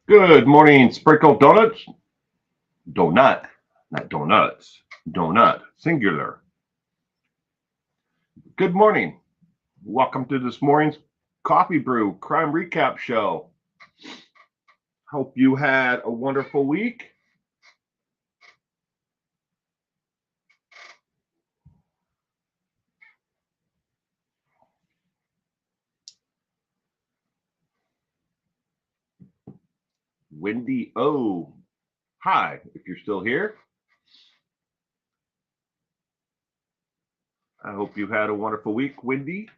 Good morning, sprinkled donuts. Donut, not donuts. Donut, singular. Good morning. Welcome to this morning's Coffee Brew Crime Recap Show. Hope you had a wonderful week. Wendy O. Hi, if you're still here. I hope you had a wonderful week, Wendy.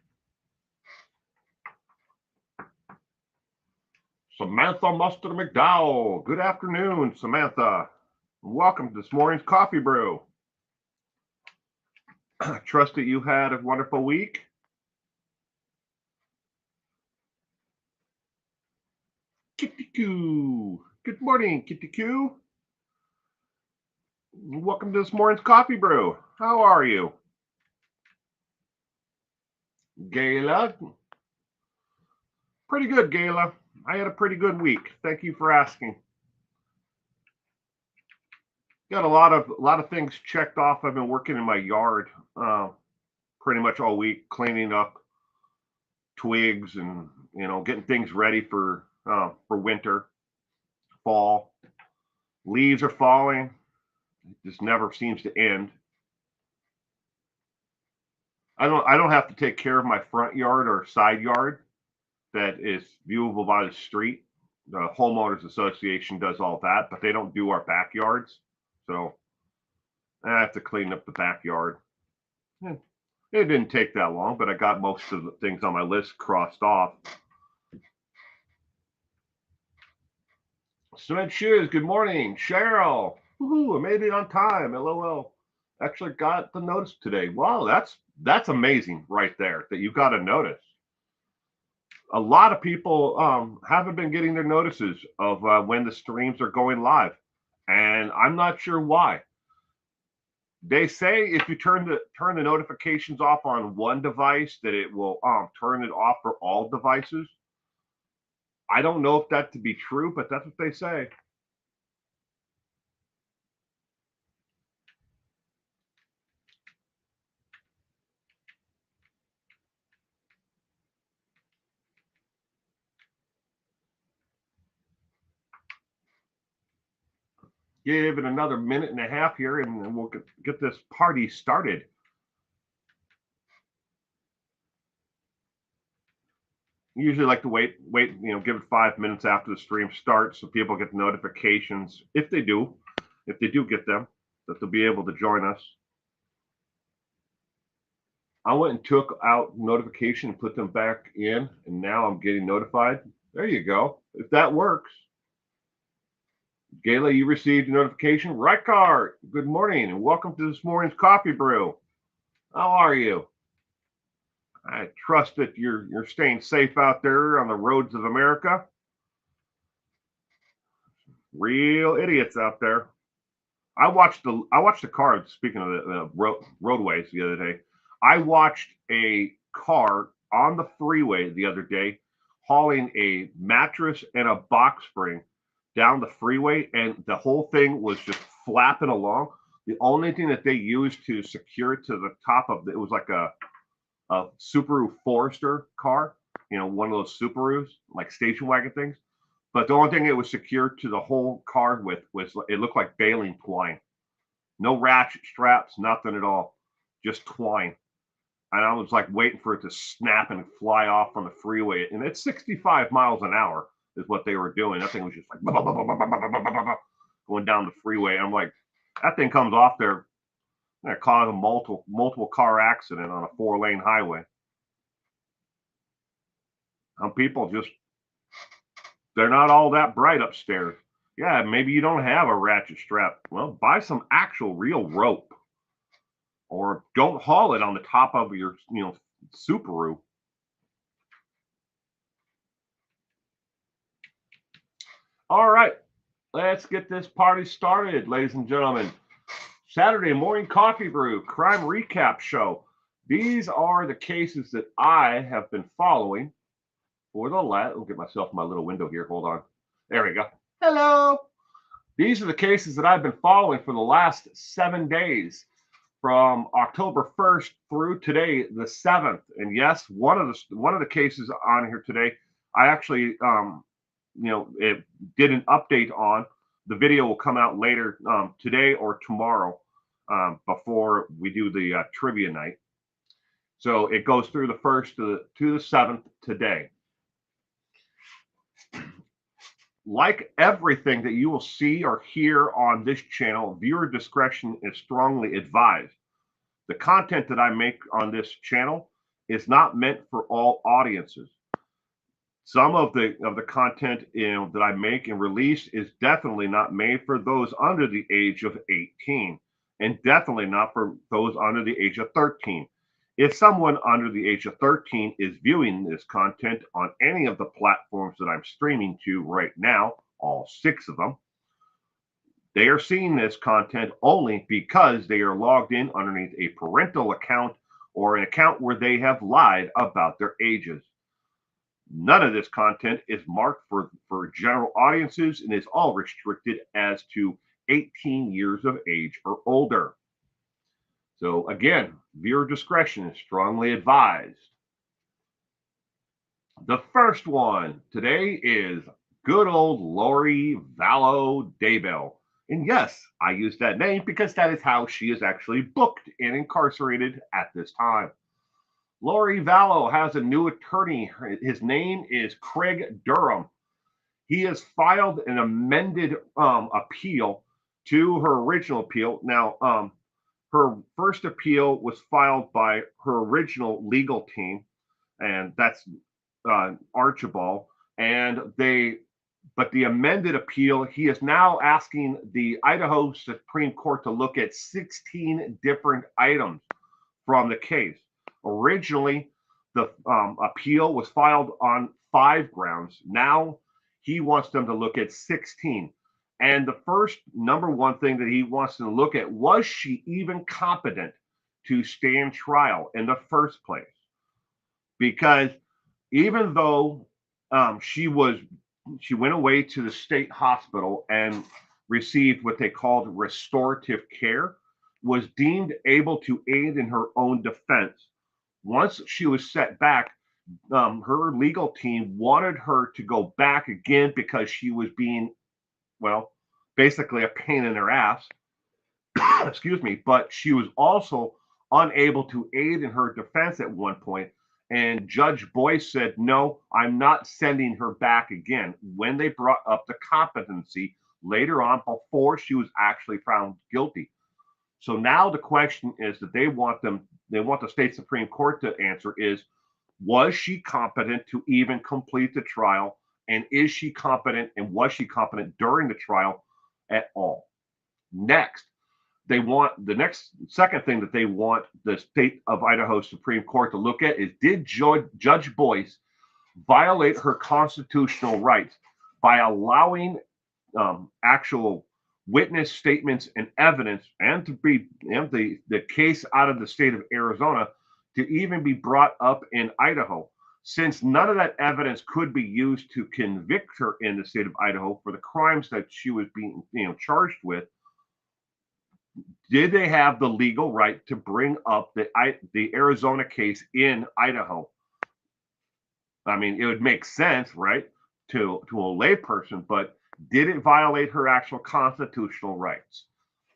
Samantha Mustard McDowell. Good afternoon, Samantha. Welcome to this morning's Coffee Brew. I trust that you had a wonderful week. Kitty Coo. Good morning, Kitty Coo. Welcome to this morning's Coffee Brew. How are you? Gayla? Pretty good, Gayla. I had a pretty good week. Thank you for asking. Got a lot of things checked off. I've been working in my yard pretty much all week, cleaning up twigs and getting things ready for winter, fall. Leaves are falling. It just never seems to end. I don't have to take care of my front yard or side yard that is viewable by the street. The homeowners association does all that, but they don't do our backyards. So I have to clean up the backyard. It didn't take that long, but I got most of the things on my list crossed off. Cement Shoes, good morning. Cheryl, woohoo, I made it on time. LOL. Actually got the notice today. Wow, that's amazing right there that you got a notice. A lot of people haven't been getting their notices of when the streams are going live, and I'm not sure why. They say if you turn the notifications off on one device, that it will turn it off for all devices. I don't know if that to be true, but that's what they say. Give it another minute and a half here, and we'll get this party started. Usually like to wait, give it 5 minutes after the stream starts so people get the notifications, if they do get them, that they'll be able to join us. I went and took out notification and put them back in, and now I'm getting notified. There you go. If that works. Gayla, you received a notification. Reichardt, good morning and welcome to this morning's Coffee Brew. How are you? I trust that you're staying safe out there on the roads of America. Real idiots out there. I watched the car. Speaking of the roadways, the other day, I watched a car on the freeway the other day hauling a mattress and a box spring down the freeway, and the whole thing was just flapping along. The only thing that they used to secure it to the top of it was like a Subaru Forester car, one of those Subarus, like station wagon things. But the only thing it was secured to the whole car with was it looked like baling twine. No ratchet straps, nothing at all, just twine. And I was like waiting for it to snap and fly off on the freeway. And it's 65 miles an hour is what they were doing. That thing was just like going down the freeway. And I'm like, that thing comes off there, and it caused a multiple car accident on a 4-lane highway. Some people just, they're not all that bright upstairs. Yeah, maybe you don't have a ratchet strap. Well, buy some actual real rope, or don't haul it on the top of your, Subaru. All right, let's get this party started, ladies and gentlemen. Saturday morning Coffee Brew Crime Recap Show. These are the cases that I have been following for the last. I'll get myself my little window here. Hold on. There we go. Hello. These are the cases that I've been following for the last 7 days, from October 1st through today, the 7th. And yes, one of the cases on here today, I actually it did an update on. The video will come out later today or tomorrow, before we do the trivia night. So it goes through the 1st to the 7th today. Like everything that you will see or hear on this channel, viewer discretion is strongly advised. The content that I make on this channel is not meant for all audiences. Some of the content that I make and release is definitely not made for those under the age of 18, and definitely not for those under the age of 13. If someone under the age of 13 is viewing this content on any of the platforms that I'm streaming to right now, all 6 of them, they are seeing this content only because they are logged in underneath a parental account or an account where they have lied about their ages. None of this content is marked for general audiences and is all restricted as to 18 years of age or older. So again, viewer discretion is strongly advised. The first one today is good old Lori Vallow Daybell. And yes, I use that name because that is how she is actually booked and incarcerated at this time. Lori Vallow has a new attorney. His name is Craig Durham. He has filed an amended appeal to her original appeal. Now, her first appeal was filed by her original legal team, and that's Archibald. But the amended appeal, he is now asking the Idaho Supreme Court to look at 16 different items from the case. Originally, the appeal was filed on 5 grounds. Now he wants them to look at 16. And the first number one thing that he wants to look at, was she even competent to stand trial in the first place? Because even though she went away to the state hospital and received what they called restorative care, was deemed able to aid in her own defense. Once she was set back, her legal team wanted her to go back again because she was being, well, basically a pain in her ass. Excuse me. But she was also unable to aid in her defense at one point. And Judge Boyce said, no, I'm not sending her back again, when they brought up the competency later on, before she was actually found guilty. So now the question is that they want the state Supreme Court to answer is, was she competent to even complete the trial? And is she competent, and was she competent during the trial at all? Next, second thing that they want the state of Idaho Supreme Court to look at is, did Judge Boyce violate her constitutional rights by allowing actual witness statements and evidence, and the case out of the state of Arizona to even be brought up in Idaho, since none of that evidence could be used to convict her in the state of Idaho for the crimes that she was being charged with. Did they have the legal right to bring up the Arizona case in Idaho? I mean, it would make sense, right, to a layperson, but did it violate her actual constitutional rights?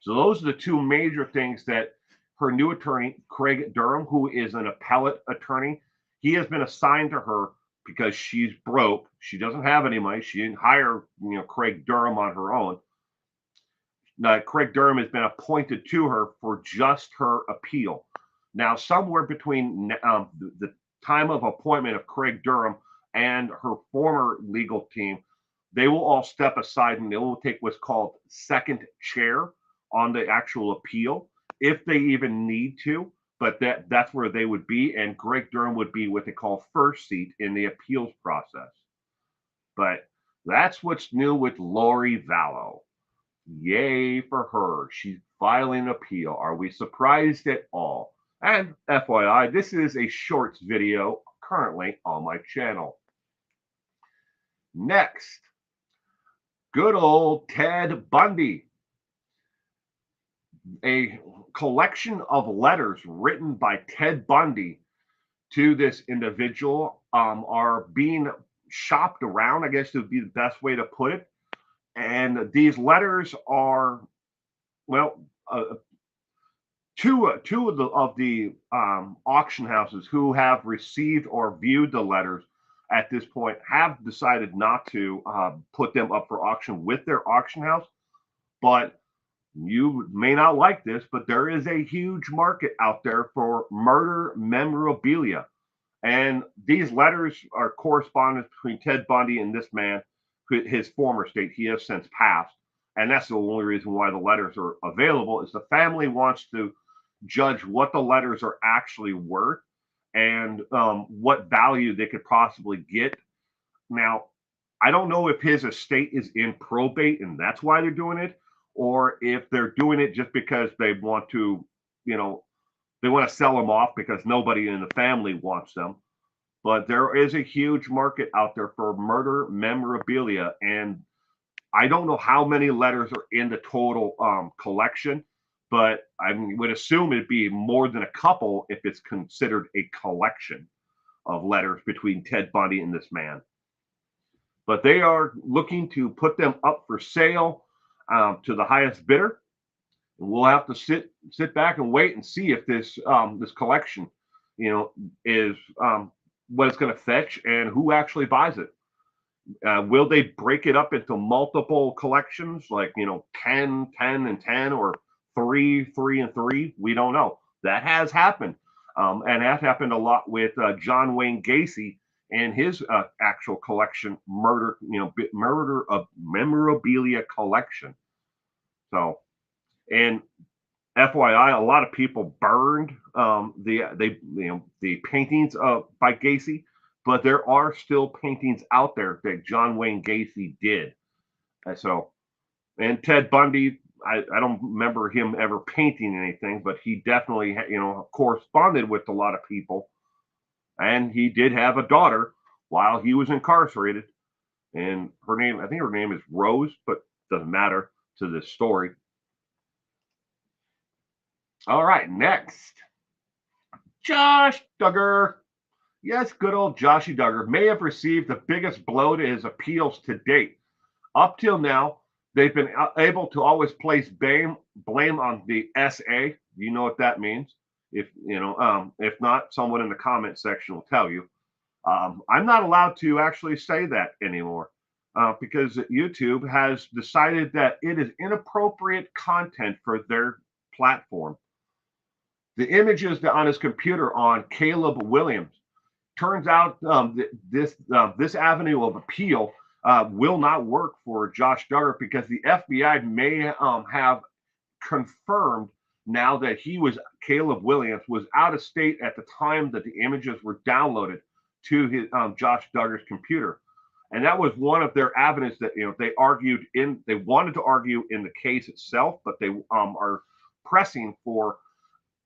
So those are the two major things that her new attorney, Craig Durham, who is an appellate attorney, he has been assigned to her because she's broke. She doesn't have any money. She didn't hire, Craig Durham on her own. Now, Craig Durham has been appointed to her for just her appeal. Now, somewhere between the time of appointment of Craig Durham and her former legal team, they will all step aside and they will take what's called second chair on the actual appeal, if they even need to. But that's where they would be, and Greg Durham would be what they call first seat in the appeals process. But that's what's new with Lori Vallow. Yay for her. She's filing an appeal. Are we surprised at all? And FYI, this is a shorts video currently on my channel. Next, Good old Ted Bundy. A collection of letters written by Ted Bundy to this individual are being shopped around, I guess would be the best way to put it. And these letters are, well, two of the auction houses who have received or viewed the letters at this point have decided not to put them up for auction with their auction house. But you may not like this, but there is a huge market out there for murder memorabilia. And these letters are correspondence between Ted Bundy and this man, his former state. He has since passed. And that's the only reason why the letters are available is the family wants to judge what the letters are actually worth and what value they could possibly get. Now, I don't know if his estate is in probate and that's why they're doing it, or if they're doing it just because they want to, you know, they want to sell them off because nobody in the family wants them. But there is a huge market out there for murder memorabilia, and I don't know how many letters are in the total collection, but I would assume it'd be more than a couple if it's considered a collection of letters between Ted Bundy and this man. But they are looking to put them up for sale to the highest bidder. And we'll have to sit back and wait and see if this collection, is what it's going to fetch and who actually buys it. Will they break it up into multiple collections, like 10, 10, and 10, or 3, 3, and 3? We don't know. That has happened, and that happened a lot with John Wayne Gacy and his actual collection, murder of memorabilia collection. So, and FYI, a lot of people burned the paintings by Gacy, but there are still paintings out there that John Wayne Gacy did. And Ted Bundy, I don't remember him ever painting anything, but he definitely corresponded with a lot of people, and he did have a daughter while he was incarcerated, and I think her name is Rose, but doesn't matter to this story. All right, next. Josh Duggar. Yes, good old Joshy Duggar may have received the biggest blow to his appeals to date. Up till now, they've been able to always place blame on the SA. You know what that means? If not, someone in the comment section will tell you. I'm not allowed to actually say that anymore because YouTube has decided that it is inappropriate content for their platform. The images that on his computer on Caleb Williams. Turns out this avenue of appeal will not work for Josh Duggar because the FBI may have confirmed now that Caleb Williams was out of state at the time that the images were downloaded to his Josh Duggar's computer. And that was one of their avenues that they wanted to argue in the case itself, but they are pressing for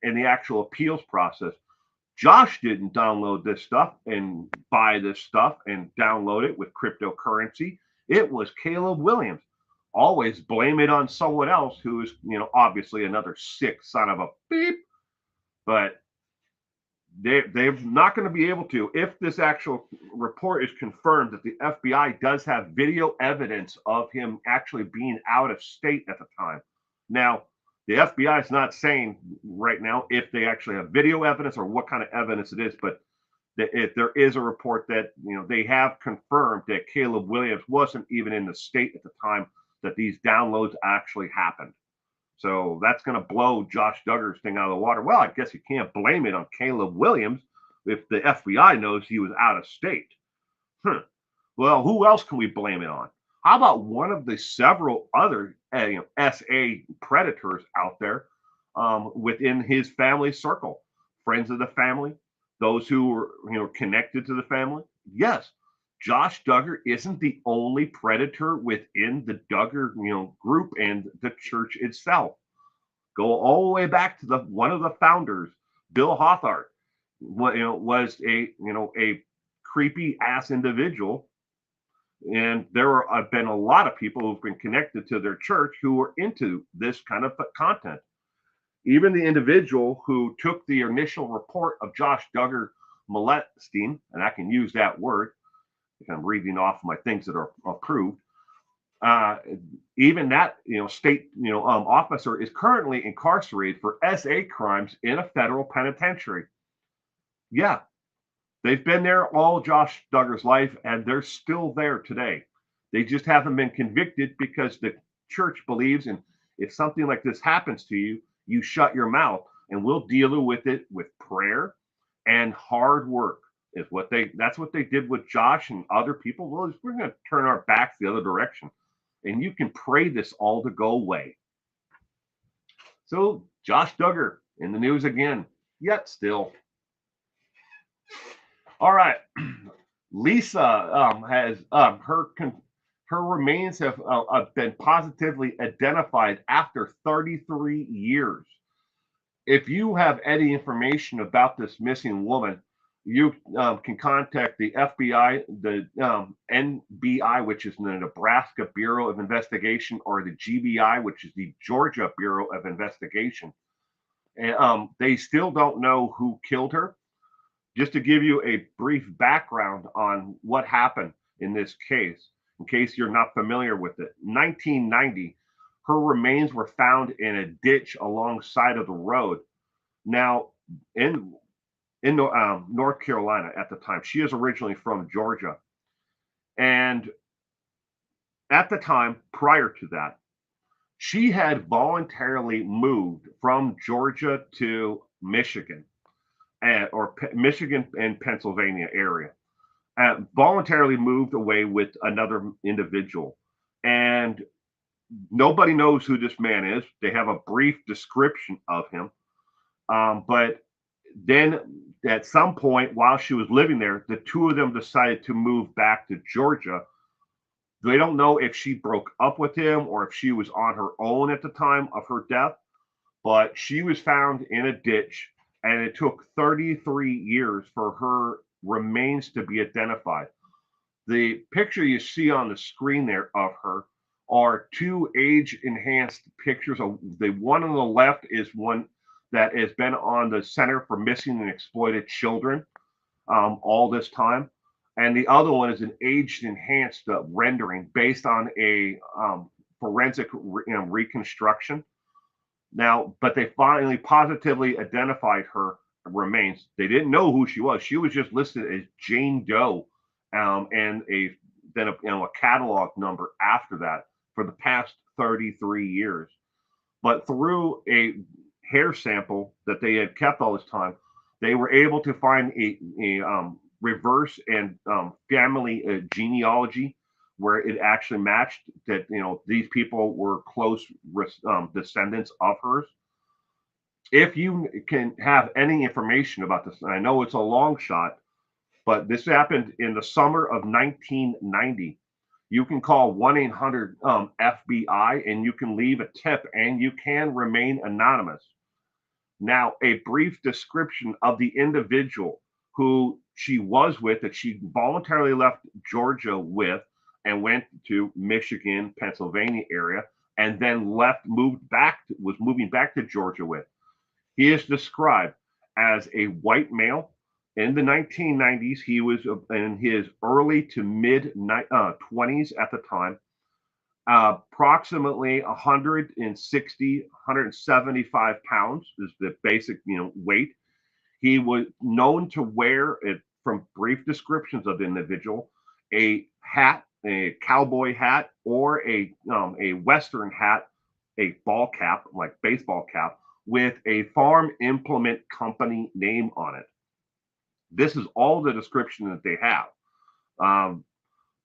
in the actual appeals process. Josh didn't download this stuff and buy this stuff and download it with cryptocurrency. It was Caleb Williams. Always blame it on someone else who is, obviously another sick son of a beep. But they're not going to be able to, if this actual report is confirmed that the FBI does have video evidence of him actually being out of state at the time. Now, the FBI is not saying right now if they actually have video evidence or what kind of evidence it is, but if there is a report that they have confirmed that Caleb Williams wasn't even in the state at the time that these downloads actually happened. So that's going to blow Josh Duggar's thing out of the water. Well, I guess you can't blame it on Caleb Williams if the FBI knows he was out of state. Well, who else can we blame it on? How about one of the several other SA predators out there within his family circle, friends of the family, those who were connected to the family? Yes, Josh Duggar isn't the only predator within the Duggar group and the church itself. Go all the way back to one of the founders, Bill Hawthorne, was a creepy ass individual And have been a lot of people who've been connected to their church who are into this kind of content. Even the individual who took the initial report of Josh Duggar molesting, and I can use that word, I'm reading off my things that are approved. Uh, Even that state officer is currently incarcerated for SA crimes in a federal penitentiary. Yeah, they've been there all Josh Duggar's life, and they're still there today. They just haven't been convicted because the church believes in, if something like this happens to you, you shut your mouth, and we'll deal with it with prayer and hard work. That's what they did with Josh and other people. Well, we're going to turn our backs the other direction, and you can pray this all to go away. So Josh Duggar in the news again, yet still. All right. Lisa has her remains have been positively identified after 33 years. If you have any information about this missing woman, you can contact the FBI, the NBI, which is the Nebraska Bureau of Investigation, or the GBI, which is the Georgia Bureau of Investigation. And they still don't know who killed her. Just to give you a brief background on what happened in this case, in case you're not familiar with it. 1990, her remains were found in a ditch alongside of the road. Now, in North Carolina at the time, she is originally from Georgia, and at the time prior to that, she had voluntarily moved from Georgia to Michigan, or Michigan and Pennsylvania area. Voluntarily moved away with another individual. And nobody knows who this man is. They have a brief description of him. But then at some point while she was living there, the two of them decided to move back to Georgia. They don't know if she broke up with him or if she was on her own at the time of her death, but she was found in a ditch, and it took 33 years for her remains to be identified. The picture you see on the screen there of her are two age enhanced pictures. The one on the left is one that has been on the Center for Missing and Exploited Children all this time. And the other one is an age enhanced rendering based on a forensic reconstruction. Now, but they finally positively identified her remains. They didn't know who she was. She was just listed as Jane Doe, and a catalog number after that for the past 33 years. But through a hair sample that they had kept all this time, they were able to find a reverse and family genealogy where it actually matched that these people were close descendants of hers. If you can have any information about this, and I know it's a long shot, but this happened in the summer of 1990. You can call 1-800 FBI, and you can leave a tip, and you can remain anonymous. Now, a brief description of the individual who she was with, that she voluntarily left Georgia with and went to Michigan, Pennsylvania area, and then was moving back to Georgia with. He is described as a white male. In the 1990s, he was in his early to mid 20s at the time, approximately 160, 175 pounds is the basic weight. He was known to wear it, from brief descriptions of the individual, a hat, a cowboy hat, or a western hat, a ball cap, like baseball cap, with a farm implement company name on it. This is all the description that they have.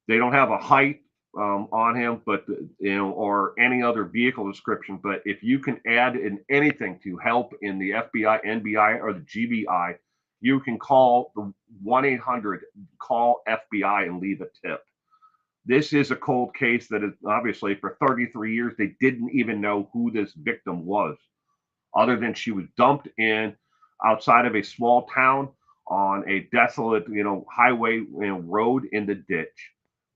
They don't have a height on him, but or any other vehicle description. But if you can add in anything to help in the FBI, NBI, or the GBI, you can call the 1-800 call FBI and leave a tip. This is a cold case that is obviously for 33 years they didn't even know who this victim was, other than she was dumped in outside of a small town on a desolate highway road in the ditch.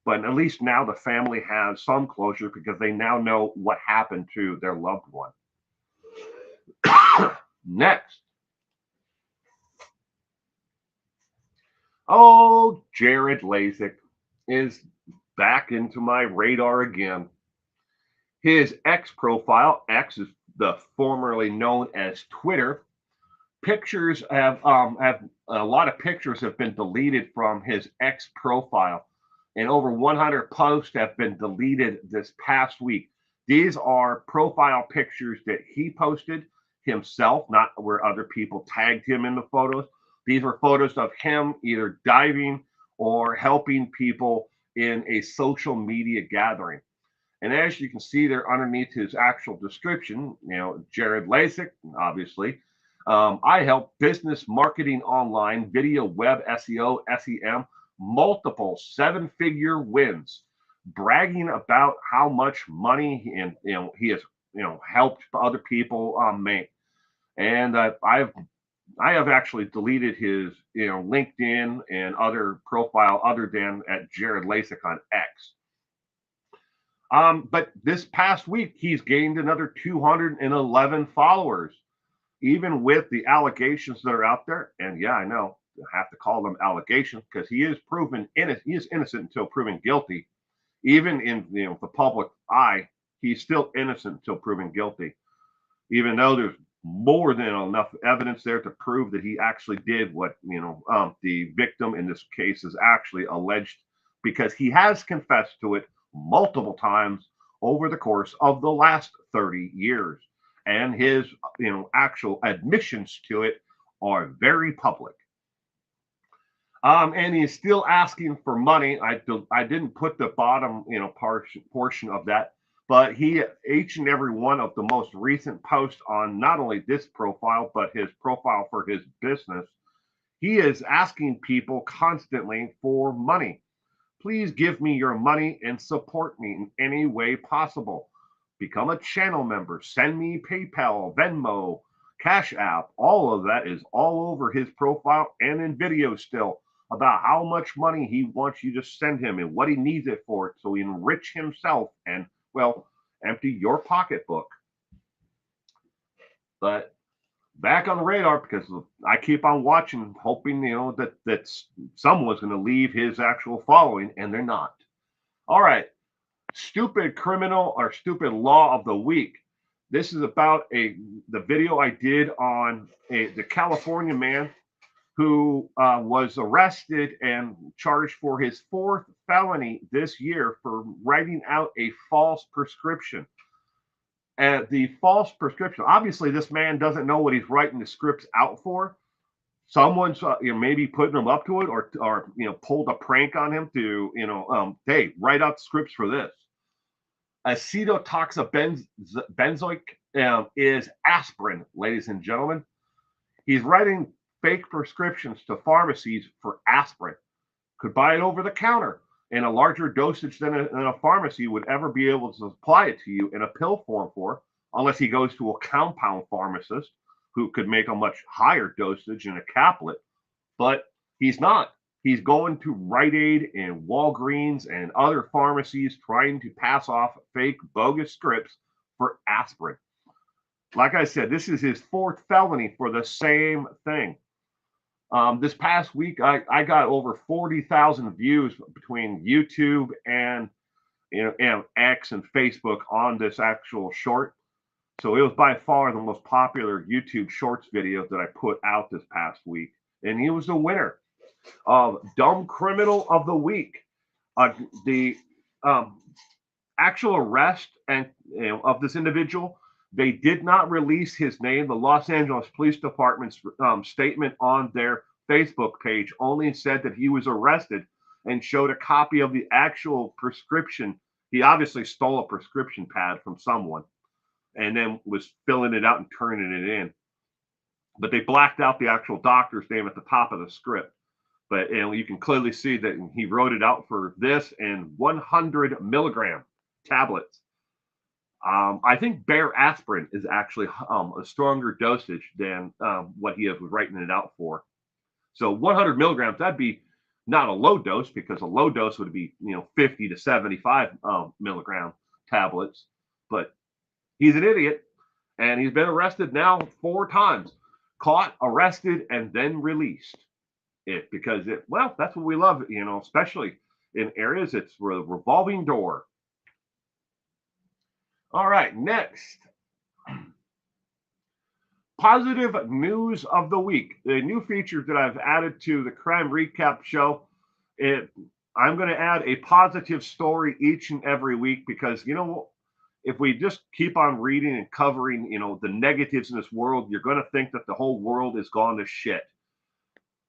But at least now the family has some closure because they now know what happened to their loved one. Next. Oh, Jared Lasic is back into my radar again. His X profile, X is the formerly known as Twitter. Pictures have a lot of pictures have been deleted from his X profile, and over 100 posts have been deleted this past week. These are profile pictures that he posted himself, not where other people tagged him in the photos. These were photos of him either diving or helping people in a social media gathering. And as you can see there underneath his actual description, Jared Lasic, obviously, I help business marketing online, video, web, SEO, SEM, multiple seven-figure wins, bragging about how much money he has helped other people make. And I have actually deleted his LinkedIn and other profile other than at Jared Lasic on X. But this past week, he's gained another 211 followers, even with the allegations that are out there. And yeah, I know I have to call them allegations because he is he is innocent until proven guilty. Even in the public eye, he's still innocent until proven guilty, even though there's more than enough evidence there to prove that he actually did what the victim in this case is actually alleged, because he has confessed to it multiple times over the course of the last 30 years, and his actual admissions to it are very public. And he's still asking for money. I didn't put the bottom portion of that, but each and every one of the most recent posts on not only this profile but his profile for his business, he is asking people constantly for money. Please give me your money and support me in any way possible. Become a channel member. Send me PayPal, Venmo, Cash App. All of that is all over his profile and in video still about how much money he wants you to send him and what he needs it for, so he enrich himself and, well, empty your pocketbook. But back on the radar, because I keep on watching, hoping that someone's going to leave his actual following, and they're not. All right, stupid criminal or stupid law of the week. This is about the video I did on the California man who was arrested and charged for his fourth felony this year for writing out a false prescription. The false prescription. Obviously, this man doesn't know what he's writing the scripts out for. Someone's maybe putting him up to it, or pulled a prank on him to hey, write out scripts for this. Acetotoxabenzoic is aspirin, ladies and gentlemen. He's writing fake prescriptions to pharmacies for aspirin. Could buy it over the counter in a larger dosage than a pharmacy would ever be able to supply it to you in a pill form for, unless he goes to a compound pharmacist who could make a much higher dosage in a caplet. But he's not. He's going to Rite Aid and Walgreens and other pharmacies trying to pass off fake, bogus scripts for aspirin. Like I said, this is his fourth felony for the same thing. This past week, I got over 40,000 views between YouTube and X and Facebook on this actual short. So it was by far the most popular YouTube Shorts video that I put out this past week, and he was the winner of Dumb Criminal of the Week. The actual arrest and of this individual, they did not release his name. The Los Angeles Police Department's statement on their Facebook page only said that he was arrested and showed a copy of the actual prescription. He obviously stole a prescription pad from someone and then was filling it out and turning it in. But they blacked out the actual doctor's name at the top of the script. But you can clearly see that he wrote it out for this and 100 milligram tablets. I think bare aspirin is actually a stronger dosage than what he was writing it out for. So 100 milligrams, that'd be Not a low dose, because a low dose would be 50 to 75 milligram tablets. But he's an idiot, and he's been arrested now 4 times, caught, arrested, and then released. Because well, that's what we love, especially in areas. It's a revolving door. All right, next. Positive news of the week. The new feature that I've added to the Crime Recap show. I'm going to add a positive story each and every week, because if we just keep on reading and covering the negatives in this world, you're going to think that the whole world is gone to shit.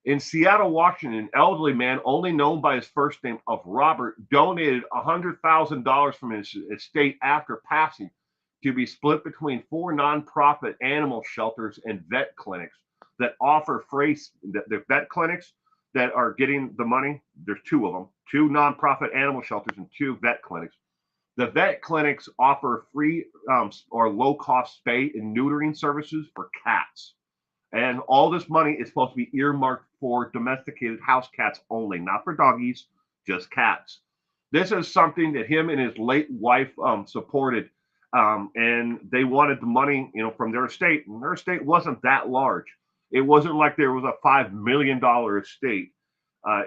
In Seattle, Washington, an elderly man, only known by his first name of Robert, donated $100,000 from his estate after passing to be split between 4 nonprofit animal shelters and vet clinics that offer free. The vet clinics that are getting the money, there's 2 of them, 2 nonprofit animal shelters and 2 vet clinics. The vet clinics offer free or low-cost spay and neutering services for cats. And all this money is supposed to be earmarked for domesticated house cats only, not for doggies, just cats. This is something that him and his late wife supported, and they wanted the money, from their estate. And their estate wasn't that large. It wasn't like there was a $5 million estate.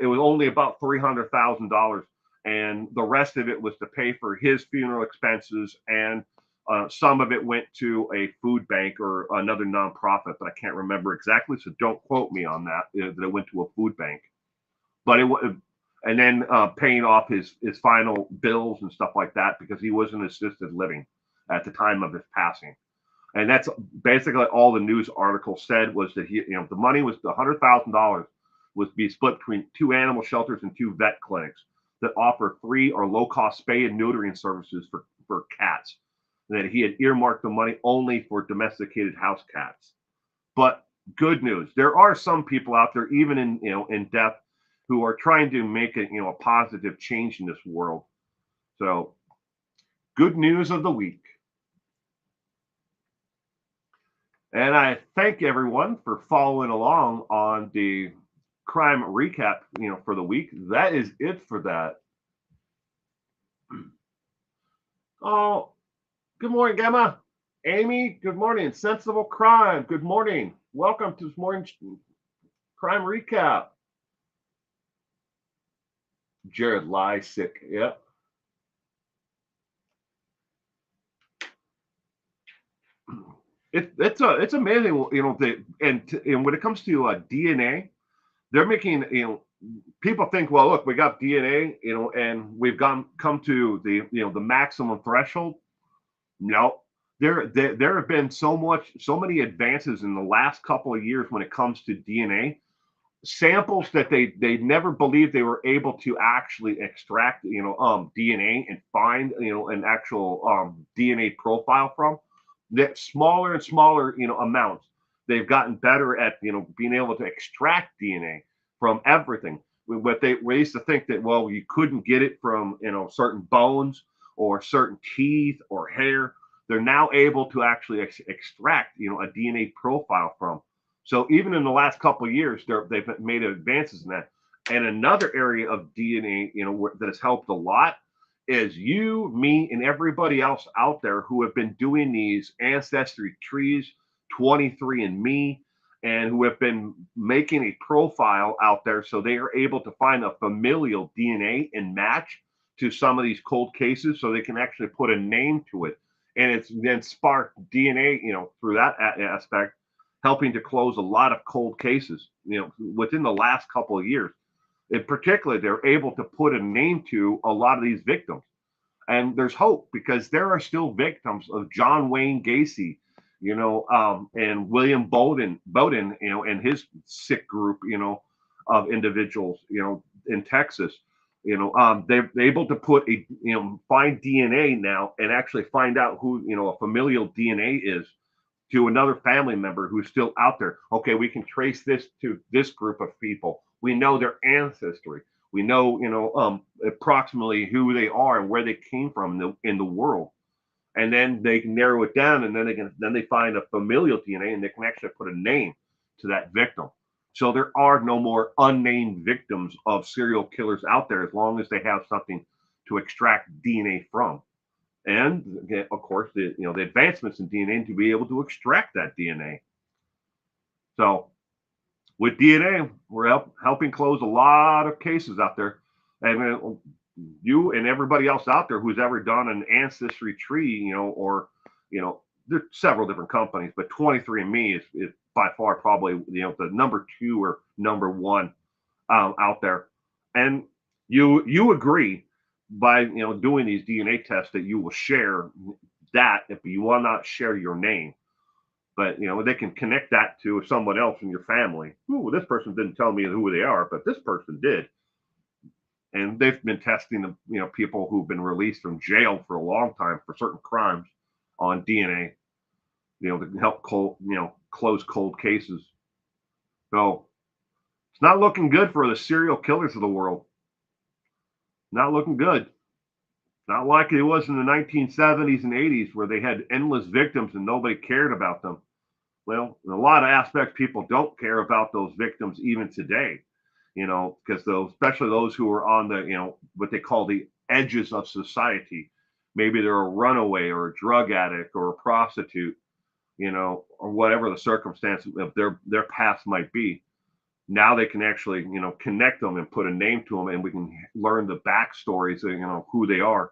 It was only about $300,000, and the rest of it was to pay for his funeral expenses, and some of it went to a food bank or another nonprofit, but I can't remember exactly, so don't quote me on that. That it went to a food bank, but and then paying off his final bills and stuff like that, because he was in assisted living at the time of his passing. And that's basically all the news article said, was that the money was $100,000 was to be split between 2 animal shelters and 2 vet clinics that offer free or low cost spay and neutering services for cats. That he had earmarked the money only for domesticated house cats. But good news, there are some people out there, even in death, who are trying to make a positive change in this world. So, good news of the week. And I thank everyone for following along on the crime recap, for the week. That is it for that. Oh, good morning, Gemma. Amy, good morning. Sensible Crime, good morning. Welcome to this morning's crime recap. Jared Lasic, yep. It's amazing, and when it comes to DNA, they're making, people think, well, look, we got DNA, and we've come to the maximum threshold. No, there have been so many advances in the last couple of years when it comes to DNA samples that they never believed they were able to actually extract DNA and find an actual DNA profile from. That smaller and smaller amounts. They've gotten better at being able to extract DNA from everything. We used to think that, well, you couldn't get it from certain bones or certain teeth or hair. They're now able to actually extract a DNA profile from. So even in the last couple of years, they've made advances in that. And another area of DNA, that has helped a lot is you, me, and everybody else out there who have been doing these ancestry trees, 23andMe, and who have been making a profile out there so they are able to find a familial DNA and match to some of these cold cases, so they can actually put a name to it. And it's then sparked DNA, through that aspect, helping to close a lot of cold cases, within the last couple of years. In particular, they're able to put a name to a lot of these victims. And there's hope, because there are still victims of John Wayne Gacy, and William Bowden, and his sick group, of individuals, in Texas. They're able to put find DNA now and actually find out who, a familial DNA is to another family member who's still out there. Okay, we can trace this to this group of people. We know their ancestry. We know, approximately who they are and where they came from in the world. And then they can narrow it down, and then they find a familial DNA, and they can actually put a name to that victim. So there are no more unnamed victims of serial killers out there as long as they have something to extract DNA from. And of course, the advancements in DNA to be able to extract that DNA. So with DNA, we're helping close a lot of cases out there. And you and everybody else out there who's ever done an ancestry tree, or there's several different companies, but 23andMe is by far probably the number two or number one out there. And you agree by doing these DNA tests that you will share that if you will not share your name, but they can connect that to someone else in your family. Ooh, this person didn't tell me who they are, but this person did. And they've been testing the people who've been released from jail for a long time for certain crimes on DNA, to help close cold cases. So it's not looking good for the serial killers of the world. Not looking good. Not like it was in the 1970s and 80s where they had endless victims and nobody cared about them. Well, in a lot of aspects, people don't care about those victims even today, because especially those who are on the, what they call the edges of society. Maybe they're a runaway or a drug addict or a prostitute, or whatever the circumstance of their past might be. Now they can actually, connect them and put a name to them, and we can learn the backstories, who they are.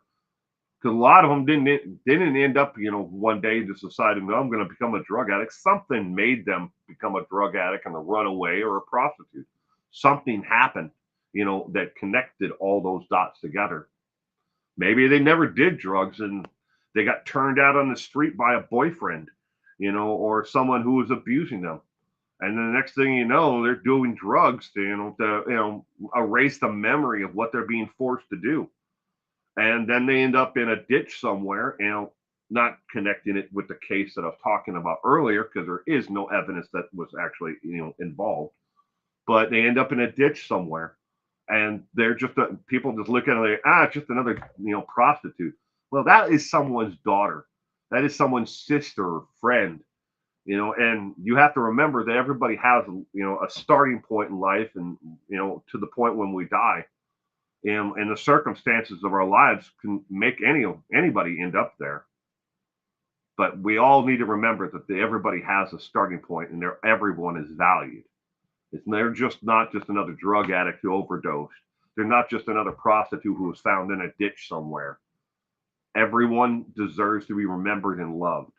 Because a lot of them didn't end up, one day just deciding, no, I'm going to become a drug addict. Something made them become a drug addict and a runaway or a prostitute. Something happened, that connected all those dots together. Maybe they never did drugs and they got turned out on the street by a boyfriend, or someone who was abusing them. And then the next thing you know, they're doing drugs to erase the memory of what they're being forced to do. And then they end up in a ditch somewhere, not connecting it with the case that I was talking about earlier, because there is no evidence that was actually, involved. But they end up in a ditch somewhere, and they're just people just look at it like, it's just another, prostitute. Well, that is someone's daughter, that is someone's sister or friend, and you have to remember that everybody has, a starting point in life, and to the point when we die. And the circumstances of our lives can make anybody end up there. But we all need to remember that everybody has a starting point, and everyone is valued. They're just not just another drug addict who overdosed. They're not just another prostitute who was found in a ditch somewhere. Everyone deserves to be remembered and loved.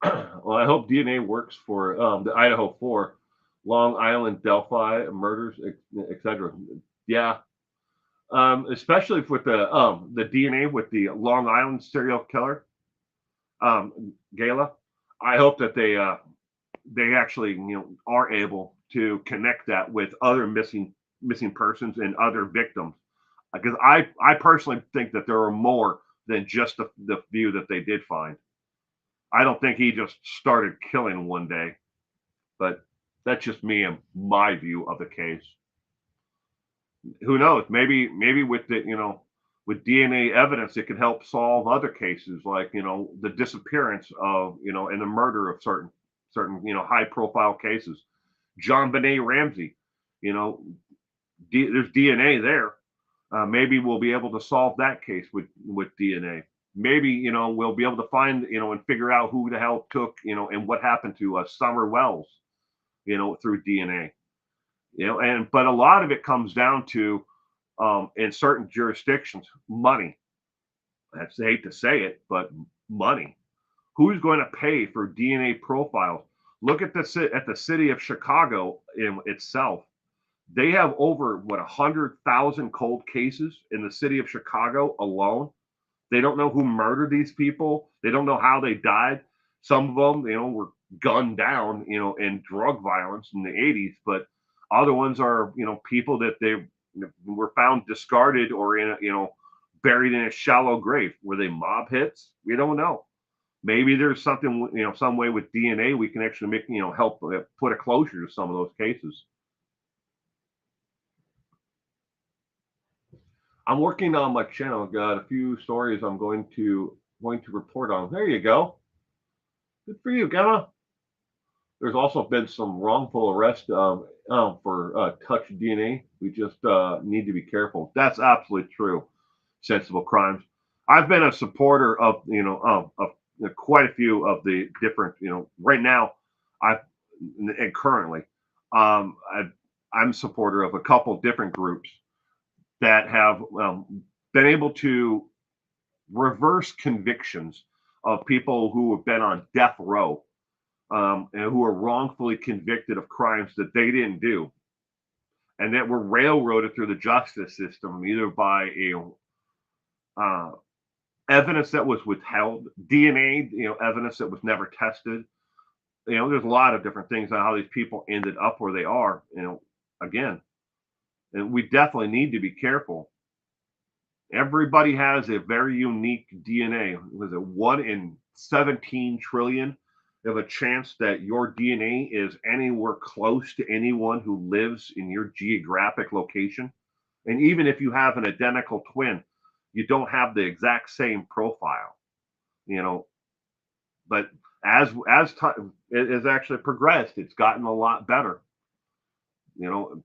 Well, I hope DNA works for the Idaho 4, Long Island Delphi murders, etc. Yeah, especially with the DNA with the Long Island serial killer, Gala. I hope that they actually are able to connect that with other missing persons and other victims, because I personally think that there are more than just the few that they did find. I don't think he just started killing one day, but that's just me and my view of the case. Who knows? Maybe with the with DNA evidence, it could help solve other cases like the disappearance of and the murder of certain high profile cases. John Benet Ramsey, you know, there's DNA there. Maybe we'll be able to solve that case with DNA. Maybe we'll be able to find and figure out who the hell took and what happened to Summer Wells through DNA. And but a lot of it comes down to in certain jurisdictions, money. I hate to say it, but money. Who's going to pay for DNA profiles? Look at the city of Chicago in itself. They have over 100,000 cold cases in the city of Chicago alone. They don't know who murdered these people. They don't know how they died. Some of them, were gunned down, in drug violence in the 80s, but other ones are, people that they were found discarded or in, buried in a shallow grave. Were they mob hits? We don't know. Maybe there's something, some way with DNA we can actually make, help put a closure to some of those cases. I'm working on my channel. Got a few stories I'm going to report on. There you go. Good for you, Gemma. There's also been some wrongful arrest for touch DNA. We just need to be careful. That's absolutely true. Sensible crimes. I've been a supporter of quite a few of the different right now. I and currently I'm a supporter of a couple different groups that have been able to reverse convictions of people who have been on death row and who are wrongfully convicted of crimes that they didn't do and that were railroaded through the justice system either by uh, evidence that was withheld, DNA, evidence that was never tested. There's a lot of different things on how these people ended up where they are. Again, and we definitely need to be careful. Everybody has a very unique DNA. Was it 1 in 17 trillion of a chance that your DNA is anywhere close to anyone who lives in your geographic location? And even if you have an identical twin, you don't have the exact same profile, you know. But as time it has actually progressed, it's gotten a lot better. You know,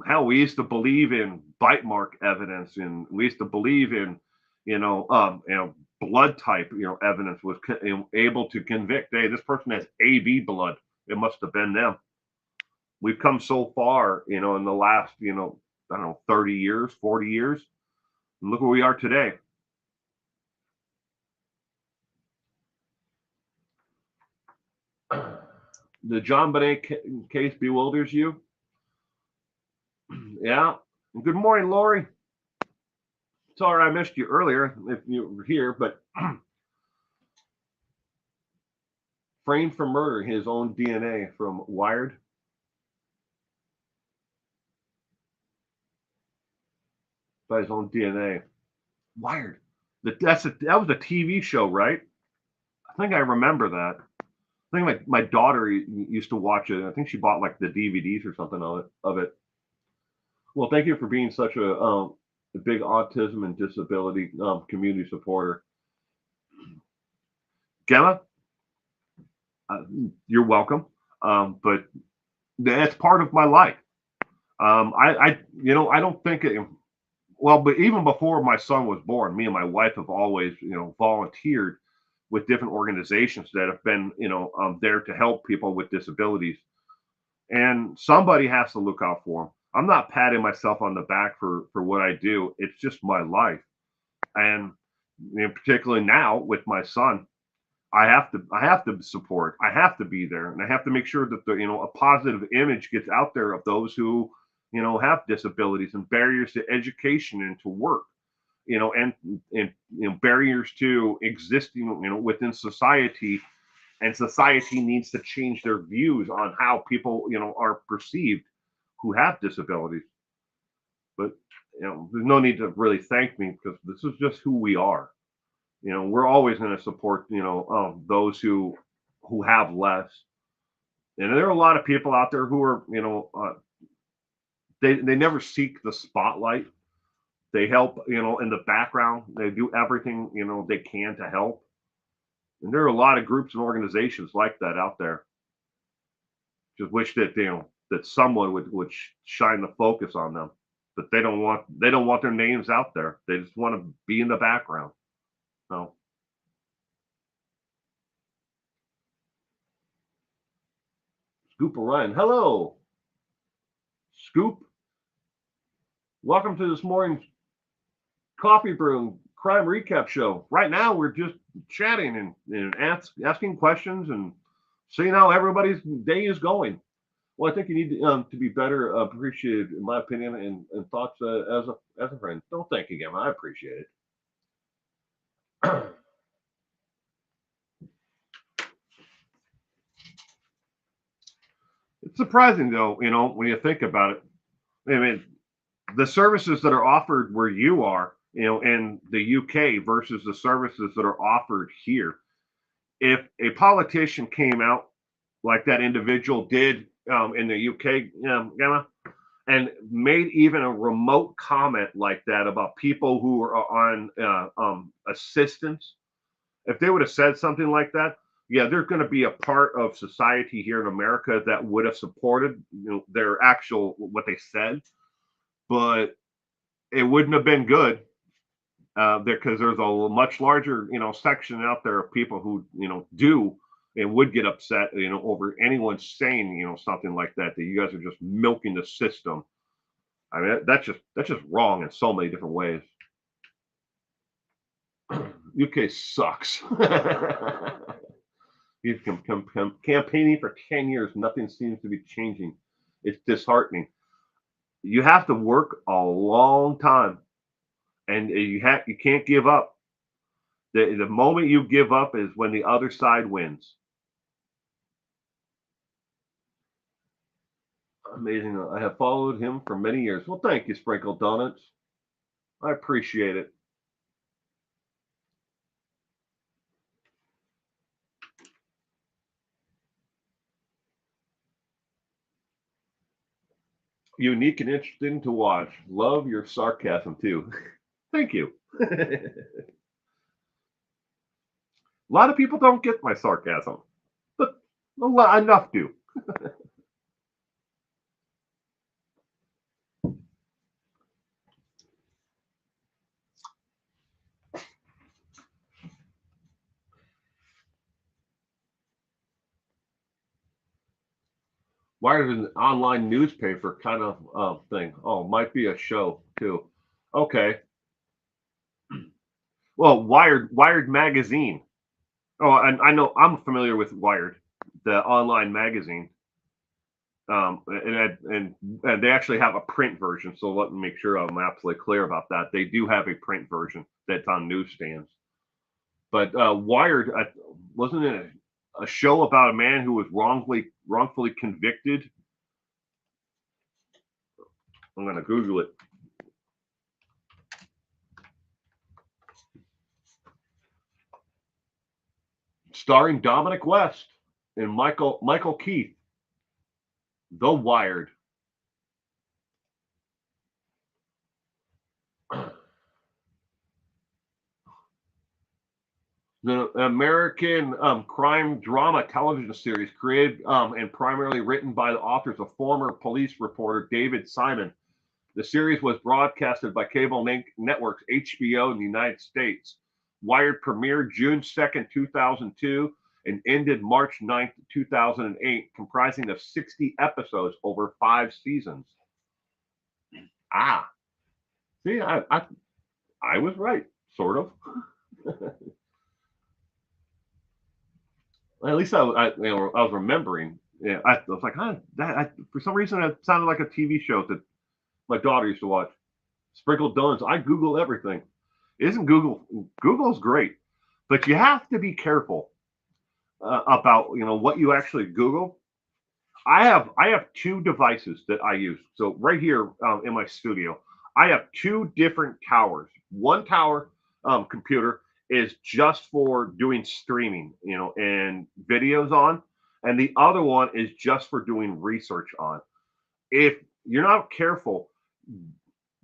hell, we used to believe in bite mark evidence, and we used to believe in, blood type, evidence was able to convict. Hey, this person has AB blood. It must have been them. We've come so far, in the last, I don't know, 30 years, 40 years. And look where we are today. The John Bonet case bewilders you? Yeah. Good morning, Lori. Sorry I missed you earlier if you were here, but framed for murder, his own DNA from Wired. By his own DNA. Wired. That was a TV show, right? I think I remember that. I think my daughter used to watch it. I think she bought like the DVDs or something of it. Well, thank you for being such a big autism and disability community supporter. Gemma, uh, you're welcome. But that's part of my life. I don't think it. Well, but even before my son was born, me and my wife have always, volunteered with different organizations that have been, there to help people with disabilities. And somebody has to look out for them. I'm not patting myself on the back for what I do. It's just my life, and particularly now with my son, I have to support. I have to be there, and I have to make sure that a positive image gets out there of those who have disabilities and barriers to education and to work, and barriers to existing within society, and society needs to change their views on how people are perceived who have disabilities. But there's no need to really thank me because this is just who we are. We're always going to support those who have less. And there are a lot of people out there who are they never seek the spotlight. They help in the background. They do everything they can to help. And there are a lot of groups and organizations like that out there. Just wish that that someone would shine the focus on them. But they don't want their names out there. They just want to be in the background. So Scoop Orion, hello, Scoop. Welcome to this morning's Coffee Brew and Crime Recap Show. Right now, we're just chatting and asking questions and seeing how everybody's day is going. Well, I think you need to be better appreciated, in my opinion, and thoughts as a friend. Don't thank you again. I appreciate it. It's surprising, though, when you think about it. I mean, the services that are offered where you are, in the UK versus the services that are offered here. If a politician came out like that individual did in the UK, and made even a remote comment like that about people who are on assistance, if they would have said something like that, Yeah, there's going to be a part of society here in America that would have supported, their actual what they said, but it wouldn't have been good there because there's a much larger, section out there of people who, do and would get upset, over anyone saying, something like that. That you guys are just milking the system. I mean, that's just wrong in so many different ways. UK sucks. You've campaigning for 10 years. Nothing seems to be changing. It's disheartening. You have to work a long time, and you can't give up. The moment you give up is when the other side wins. Amazing. I have followed him for many years. Well, thank you, Sprinkle Donuts. I appreciate it. Unique and interesting to watch. Love your sarcasm too. Thank you. A lot of people don't get my sarcasm, but enough do. Wired is an online newspaper kind of thing. Oh, might be a show too. Okay. Well, Wired magazine. Oh, and I know I'm familiar with Wired, the online magazine. And they actually have a print version. So let me make sure I'm absolutely clear about that. They do have a print version that's on newsstands. But Wired, wasn't it a show about a man who was wrongfully convicted? I'm gonna Google it. Starring Dominic West and Michael Keith. The Wired. The American crime drama television series created and primarily written by the authors of former police reporter David Simon. The series was broadcasted by cable networks HBO in the United States. Wired premiered June 2nd, 2002, and ended March 9th, 2008, comprising of 60 episodes over 5 seasons. Ah, see, I was right, sort of. At least I was remembering. Yeah, I was like, huh, for some reason it sounded like a TV show that my daughter used to watch. Sprinkled Donuts. I Google everything. Isn't Google's great, but you have to be careful about what you actually Google. I have two devices that I use. So right here in my studio, I have two different towers. One tower computer is just for doing streaming, and videos on, and the other one is just for doing research on. If you're not careful,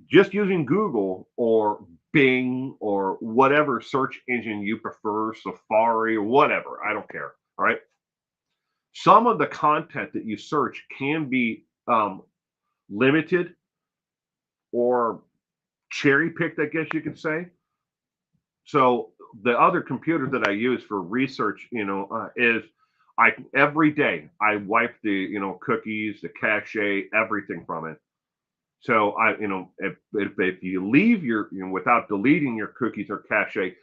just using Google or Bing or whatever search engine you prefer, Safari or whatever, I don't care. All right. Some of the content that you search can be limited or cherry picked, I guess you could say. So the other computer that I use for research, is I every day I wipe the cookies, the cache, everything from it. So if you leave your without deleting your cookies or cache,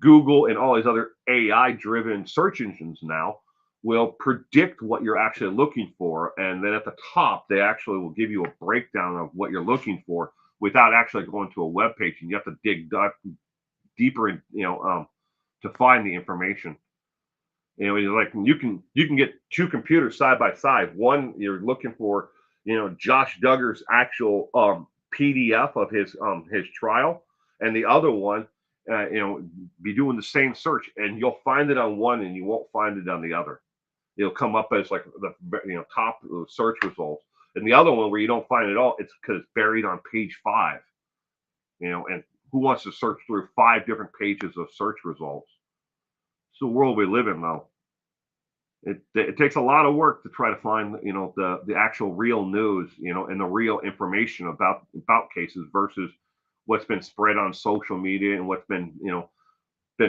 Google and all these other AI driven search engines now will predict what you're actually looking for. And then at the top, they actually will give you a breakdown of what you're looking for without actually going to a web page. And you have to dig deeper in, to find the information. Like you can get two computers side by side. One you're looking for, Josh Duggar's actual PDF of his trial, and the other one, be doing the same search, and you'll find it on one, and you won't find it on the other. It'll come up as like the top search results, and the other one where you don't find it all, it's because it's buried on page 5. And who wants to search through 5 different pages of search results? It's the world we live in now. It takes a lot of work to try to find, the actual real news, and the real information about cases versus what's been spread on social media and what's been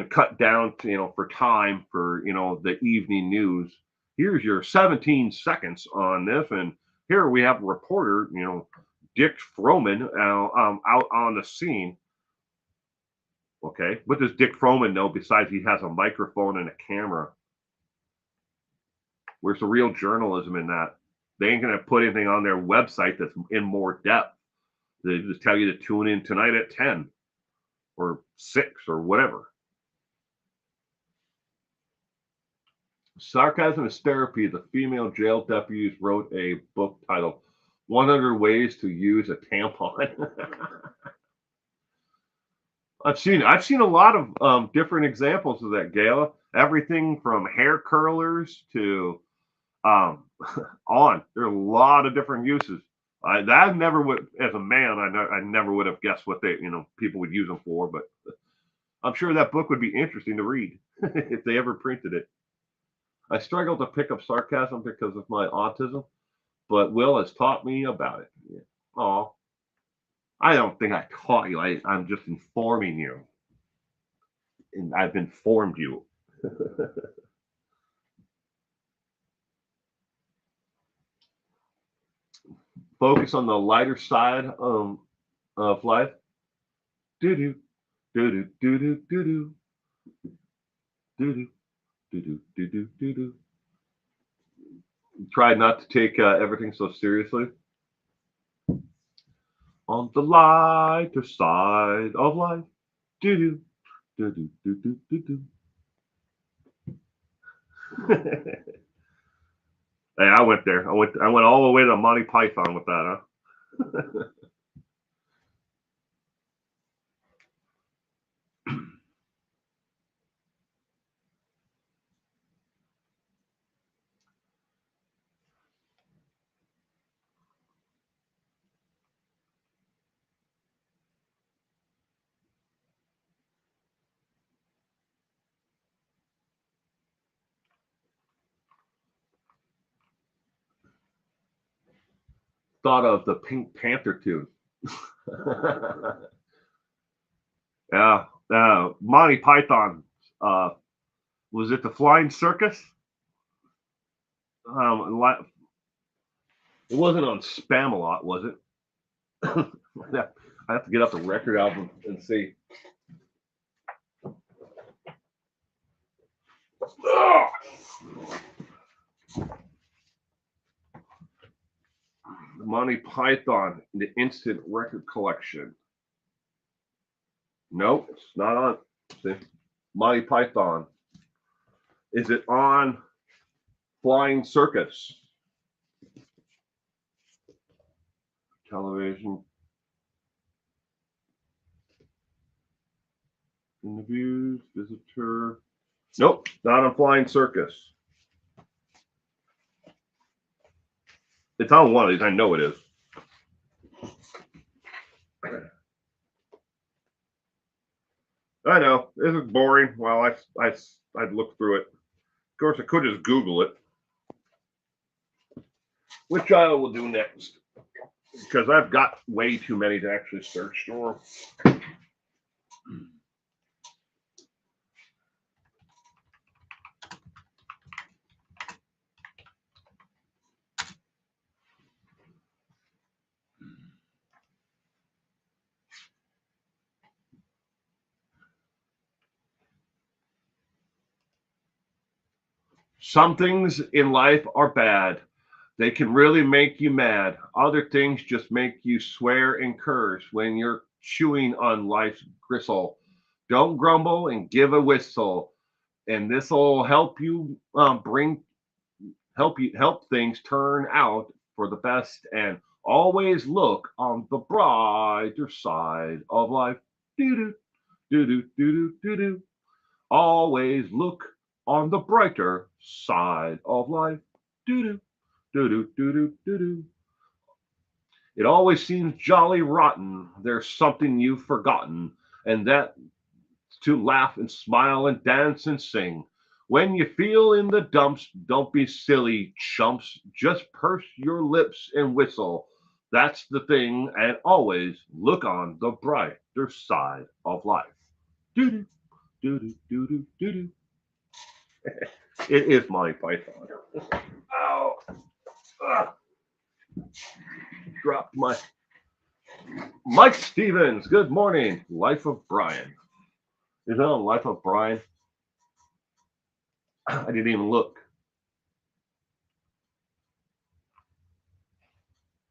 cut down to, for time for, the evening news. Here's your 17 seconds on this, and here we have a reporter, Dick Froman, out on the scene. Okay, what does Dick Froman know besides he has a microphone and a camera? Where's the real journalism in that? They ain't gonna put anything on their website that's in more depth. They just tell you to tune in tonight at 10 or 6 or whatever. Sarcasm is Therapy. The female jail deputies wrote a book titled 100 Ways to Use a Tampon. I've seen a lot of different examples of that, Gala. Everything from hair curlers to um, on. There are a lot of different uses. I never would, as a man, I never would have guessed what people would use them for. But I'm sure that book would be interesting to read if they ever printed it. I struggle to pick up sarcasm because of my autism, but Will has taught me about it. Yeah. Oh, I don't think I taught you. I'm just informing you, and I've informed you. Focus on the lighter side of life. Do do do do do do do do do do do do do do. Try not to take everything so seriously. On the lighter side of life. Do do do do do do do. Hey, I went there. I went all the way to Monty Python with that, huh? Thought of the Pink Panther tune. Yeah, Monty Python. Uh, was it the Flying Circus? It wasn't on Spamalot, was it? I have to get up the record album and see. Monty Python, the Instant Record Collection. Nope, it's not on. See? Monty Python. Is it on Flying Circus? Television. Interviews, visitor. Nope, not on Flying Circus. It's on one of these. I know it is. I know. This is boring. Well, I'd look through it. Of course, I could just Google it, which I will do next because I've got way too many to actually search for. Some things in life are bad. They can really make you mad. Other things just make you swear and curse when you're chewing on life's gristle. Don't grumble and give a whistle, and this will help you help things turn out for the best. And always look on the brighter side of life. Do do do do do do do. Always look on the brighter side of life. Do do do do do do do do. It always seems jolly rotten. There's something you've forgotten, and that to laugh and smile and dance and sing. When you feel in the dumps, don't be silly chumps. Just purse your lips and whistle. That's the thing, and always look on the brighter side of life. Doo doo doo doo doo doo doo doo. It is Monty Python. Ow! Ah, dropped my. Mike Stevens, good morning. Life of Brian. Is that on Life of Brian? I didn't even look.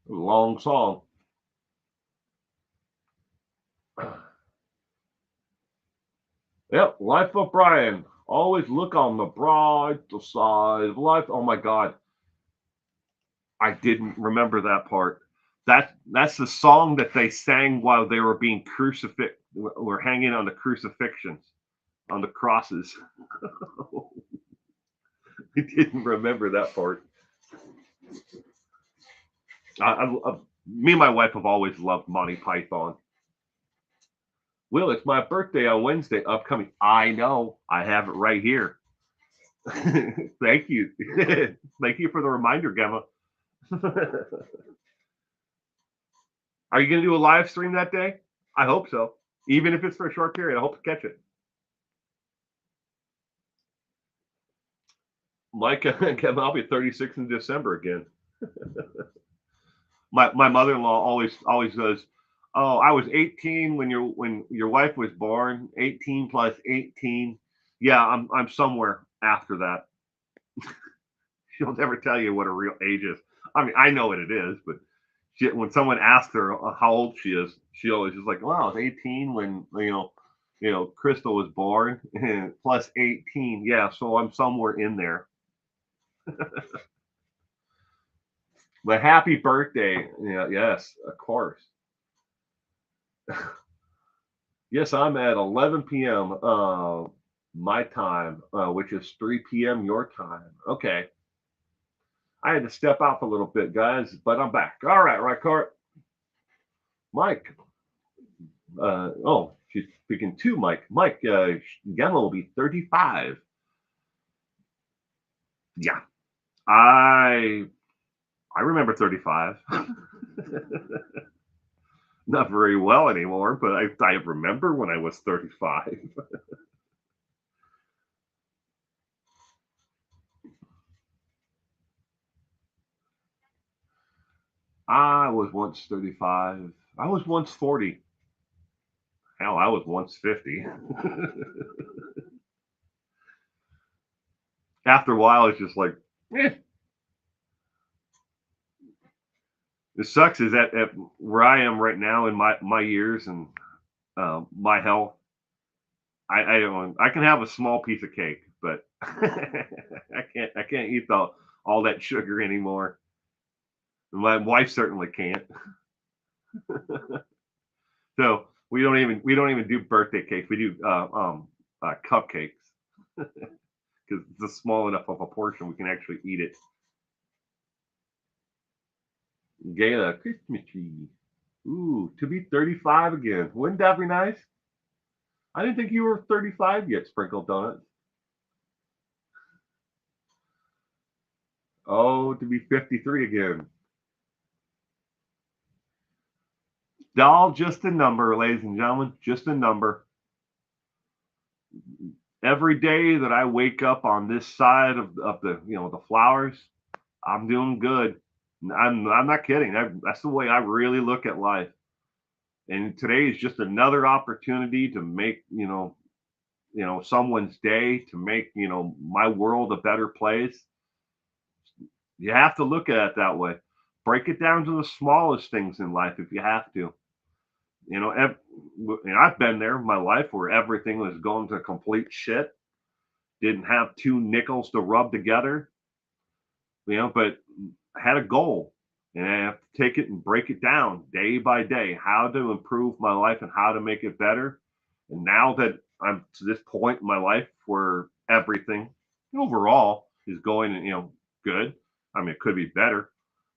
Long song. Yep, Life of Brian. Always look on the bright side of life. Oh my God, I didn't remember that part. That's the song that they sang while they were being crucifix. Were hanging on the crucifixions, on the crosses. I didn't remember that part. Me and my wife have always loved Monty Python. Will, it's my birthday on Wednesday upcoming. I know. I have it right here. Thank you. Thank you for the reminder, Gemma. Are you going to do a live stream that day? I hope so. Even if it's for a short period, I hope to catch it. Mike, Gemma, I'll be 36 in December again. My mother-in-law always goes, "Oh, I was 18 when your wife was born. 18 plus 18. Yeah, I'm somewhere after that." She'll never tell you what her real age is. I mean, I know what it is, but when someone asks her how old she is, she always is like, "Well, I was 18 when Crystal was born, plus 18. Yeah, so I'm somewhere in there." But happy birthday! Yeah, yes, of course. Yes, I'm at 11 p.m. My time, which is 3 p.m. your time. Okay. I had to step out a little bit, guys, but I'm back. All right, right, Cart. Mike. Oh, she's speaking to Mike. Mike, Gemma will be 35. Yeah, I remember 35. Not very well anymore, but I remember when I was 35. I was once 35. I was once 40. Hell, I was once 50. After a while, it's just like, eh. It sucks is that at where I am right now in my years and my health, I can have a small piece of cake, but I can't eat all that sugar anymore. My wife certainly can't. So we don't even do birthday cakes. We do cupcakes because it's a small enough of a portion we can actually eat it. Gala Christmas tree. Ooh, to be 35 again. Wouldn't that be nice? I didn't think you were 35 yet, Sprinkle Donuts. Oh, to be 53 again. Doll, just a number, ladies and gentlemen, just a number. Every day that I wake up on this side of the flowers, I'm doing good. I'm not kidding. That's the way I really look at life. And today is just another opportunity to make someone's day, to make my world a better place. You have to look at it that way. Break it down to the smallest things in life if you have to. I've been there in my life where everything was going to complete shit. Didn't have two nickels to rub together, but I had a goal, and I have to take it and break it down day by day, how to improve my life and how to make it better. And now that I'm to this point in my life where everything overall is going, good. I mean, it could be better.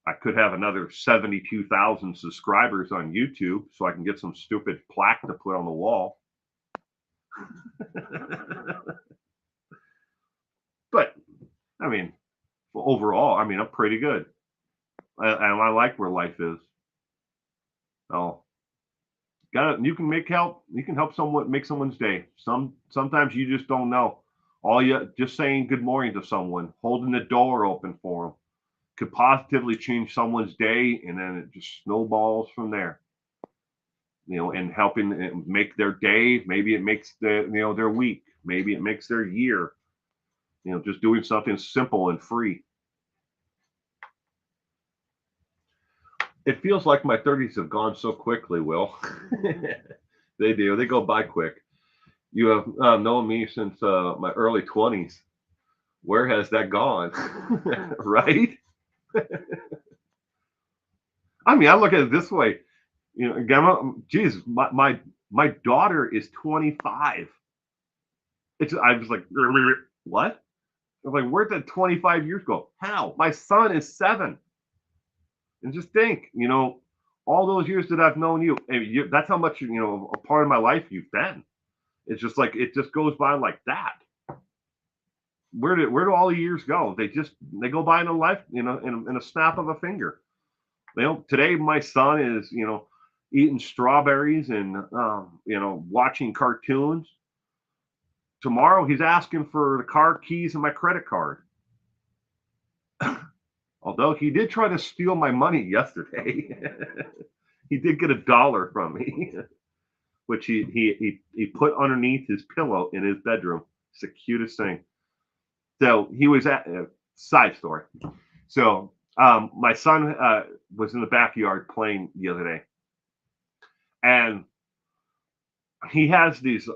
I could have another 72,000 subscribers on YouTube so I can get some stupid plaque to put on the wall. I mean, overall, I mean, I'm pretty good, and I like where life is. Oh, got you can make help. You can help someone make someone's day. Sometimes you just don't know. All you just saying good morning to someone, holding the door open for them, could positively change someone's day, and then it just snowballs from there. And helping make their day. Maybe it makes their week. Maybe it makes their year. Just doing something simple and free. It feels like my 30s have gone so quickly, Will. They do. They go by quick. You have known me since my early 20s. Where has that gone? Right? I mean, I look at it this way. Gamma, geez, my daughter is 25. I was like, what? I'm like, where'd that 25 years go? How? My son is 7. And just think, all those years that I've known you, that's how much, a part of my life you've been. It's just like, it just goes by like that. Where do all the years go? They go by in a life, in a snap of a finger. Today my son is, eating strawberries and, watching cartoons. Tomorrow he's asking for the car keys and my credit card. Although he did try to steal my money yesterday. He did get $1 from me, which he put underneath his pillow in his bedroom. It's the cutest thing. So he was at side story. So my son was in the backyard playing the other day, and he has these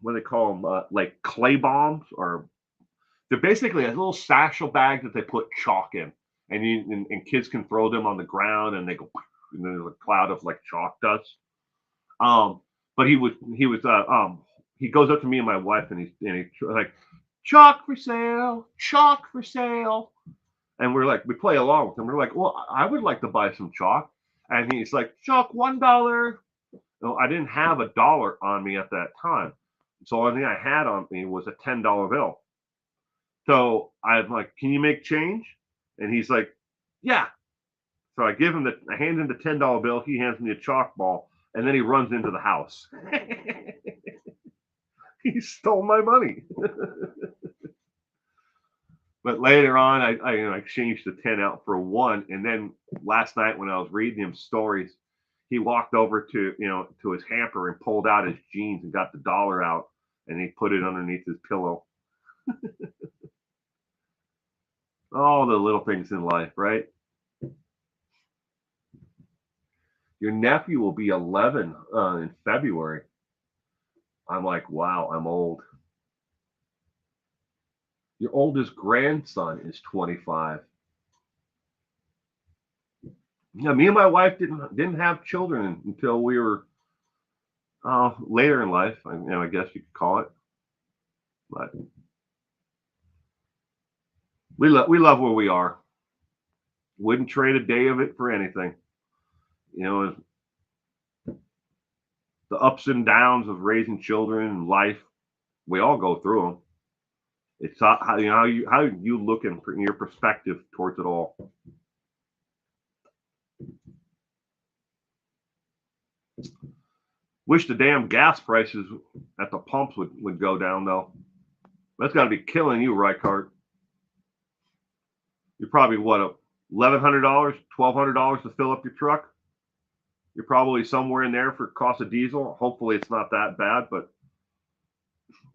what do they call them, like clay bombs, or they're basically a little satchel bag that they put chalk in, and kids can throw them on the ground, and they go, and there's a cloud of like chalk dust. Um, but he goes up to me and my wife, and he's like, chalk for sale, chalk for sale. And we play along with him. We're like, well, I would like to buy some chalk. And he's like, chalk, $1. No, I didn't have $1 on me at that time. So the only thing I had on me was a $10 bill. So I'm like, can you make change? And he's like, yeah. So I hand him the $10 bill. He hands me a chalk ball, and then he runs into the house. He stole my money. But later on, I exchanged the 10 out for 1. And then last night when I was reading him stories, he walked over to his hamper and pulled out his jeans and got the $1 out, and he put it underneath his pillow. All the little things in life, right? Your nephew will be 11 in February. I'm like, wow, I'm old. Your oldest grandson is 25. Yeah, me and my wife didn't have children until we were later in life. I guess you could call it. But we love where we are. Wouldn't trade a day of it for anything. The ups and downs of raising children and life, we all go through them. It's how you look in your perspective towards it all. Wish the damn gas prices at the pumps would go down though. That's got to be killing you, Reichart. You're probably what, $1,100, $1,200 to fill up your truck. You're probably somewhere in there for cost of diesel. Hopefully it's not that bad, but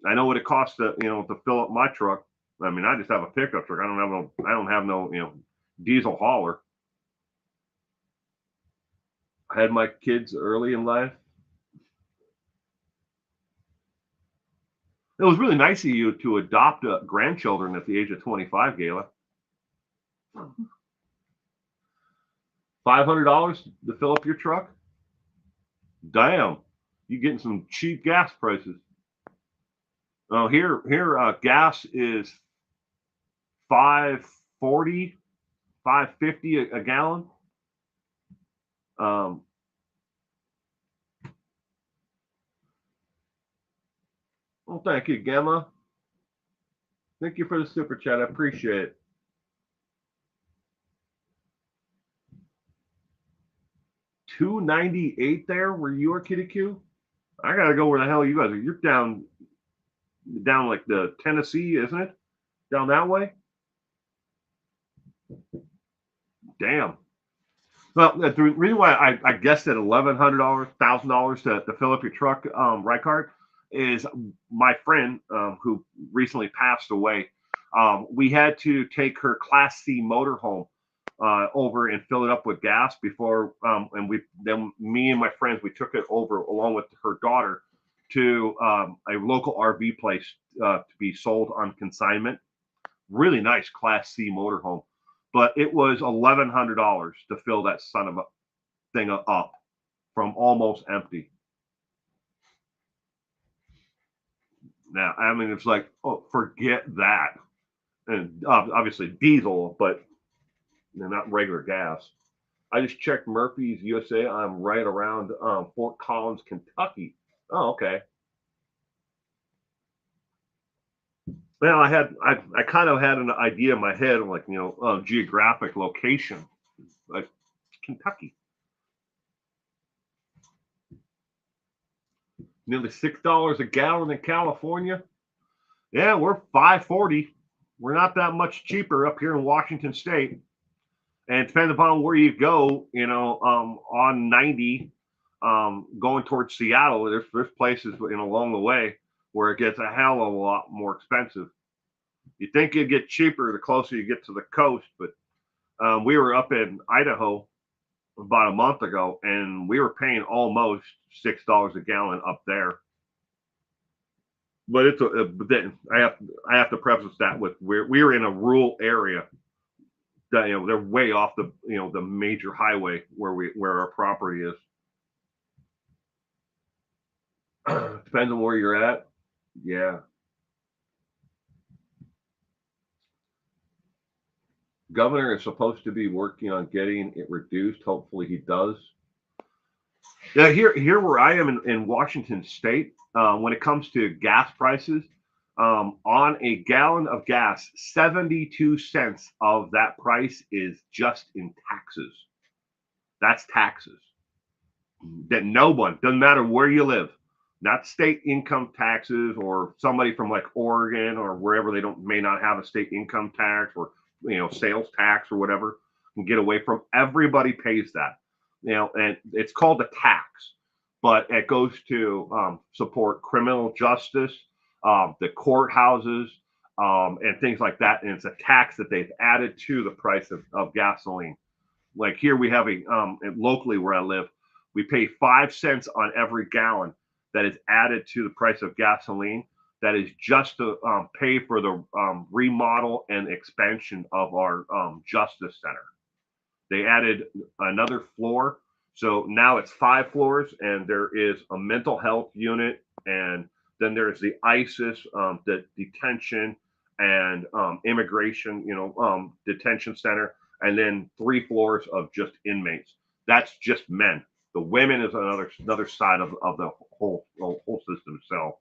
I know what it costs to fill up my truck. I mean, I just have a pickup truck. I don't have no diesel hauler. I had my kids early in life. It was really nice of you to adopt grandchildren at the age of 25, Gayla. $500 to fill up your truck? Damn, you getting some cheap gas prices. Oh, here, gas is $5.40, $5.50 a gallon. Oh, thank you, Gemma. Thank you for the super chat. I appreciate it. $2.98 there where you are, Kitty Q? I gotta go where the hell you guys are. You're down like the Tennessee, isn't it? Down that way? Damn. Well, the reason why I guessed at $1,100, $1,000 to fill up your truck, right card, is my friend who recently passed away. We had to take her Class C motorhome over and fill it up with gas before, and me and my friends, we took it over along with her daughter to a local RV place to be sold on consignment. Really nice Class C motorhome, but it was $1,100 to fill that son of a thing up from almost empty. Now, I mean, it's like, oh, forget that. And obviously diesel, but not regular gas. I just checked Murphy's USA. I'm right around Fort Collins, Kentucky. Oh, okay. Well, I kind of had an idea in my head of like geographic location, like Kentucky. Nearly $6 a gallon in California. Yeah, we're 540. We're not that much cheaper up here in Washington State. And it depends upon where you go, on 90, going towards Seattle, there's places along the way where it gets a hell of a lot more expensive. You think it'd get cheaper the closer you get to the coast, but we were up in Idaho about a month ago, and we were paying almost $6 a gallon up there. But but then I have to preface that with we were in a rural area. That, they're way off the major highway where our property is. Depends on where you're at. Yeah. Governor is supposed to be working on getting it reduced. Hopefully he does. Yeah, here where I am in Washington State, when it comes to gas prices, on a gallon of gas, 72 cents of that price is just in taxes. That's taxes. That no one, doesn't matter where you live, not state income taxes or somebody from like Oregon or wherever they may not have a state income tax or sales tax or whatever, can get away from. Everybody pays that, and it's called a tax, but it goes to support criminal justice, the courthouses, and things like that. And it's a tax that they've added to the price of gasoline. Like here we have locally where I live, we pay 5 cents on every gallon that is added to the price of gasoline. That is just to pay for the remodel and expansion of our justice center. They added another floor. So now it's 5 floors, and there is a mental health unit, and then there's the ISIS, the detention and immigration, detention center, and then 3 floors of just inmates. That's just men. The women is another side of the whole system itself.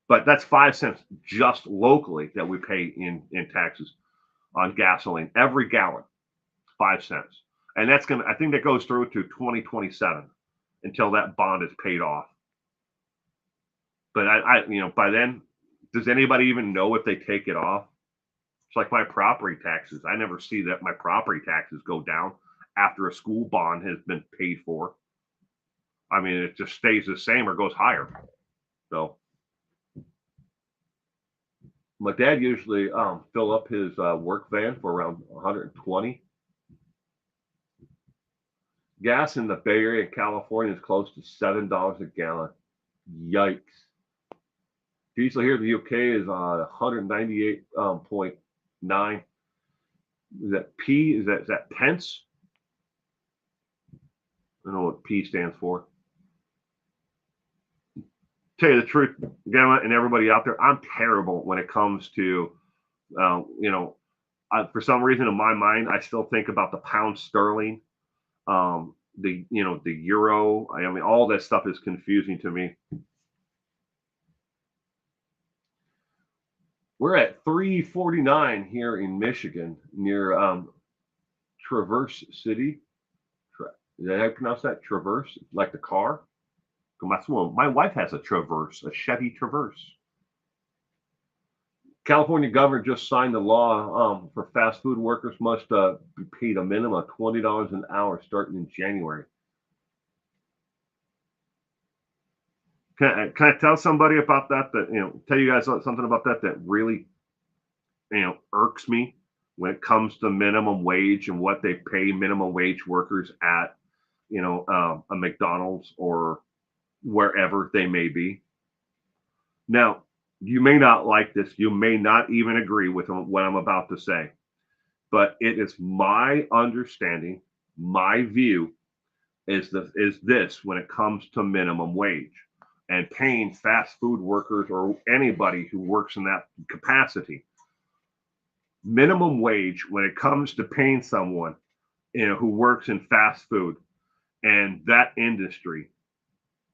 But that's 5 cents just locally that we pay in taxes on gasoline every gallon. 5 cents, and I think that goes through to 2027 until that bond is paid off. But by then, does anybody even know if they take it off? It's like my property taxes. I never see that my property taxes go down after a school bond has been paid for. I mean, it just stays the same or goes higher. So my dad usually fill up his work van for around 120. Gas in the Bay Area, California, is close to $7 a gallon. Yikes! Diesel here in the UK is 198.9. Is that P? Is that pence? I don't know what P stands for. Tell you the truth, Gamma and everybody out there, I'm terrible when it comes to, for some reason in my mind, I still think about the pound sterling, the euro. I mean, all that stuff is confusing to me. We're at 349 here in Michigan near Traverse City. Did I pronounce that? Traverse, like the car? My wife has a Traverse, a Chevy Traverse. California governor just signed a law for fast food workers must be paid a minimum of $20 an hour starting in January. Can I tell somebody about that? Tell you guys something about that really irks me when it comes to minimum wage and what they pay minimum wage workers at a McDonald's or wherever they may be. Now, you may not like this. You may not even agree with what I'm about to say, but it is my understanding, my view is this when it comes to minimum wage and paying fast food workers or anybody who works in that capacity. Minimum wage when it comes to paying someone who works in fast food and that industry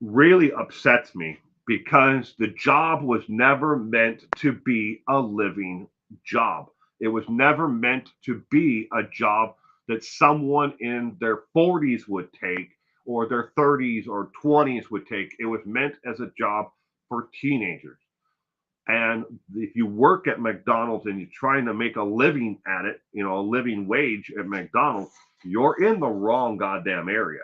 really upsets me because the job was never meant to be a living job. It was never meant to be a job that someone in their 40s would take or their 30s or 20s would take. It was meant as a job for teenagers. And if you work at McDonald's and you're trying to make a living at it, a living wage at McDonald's, you're in the wrong goddamn area.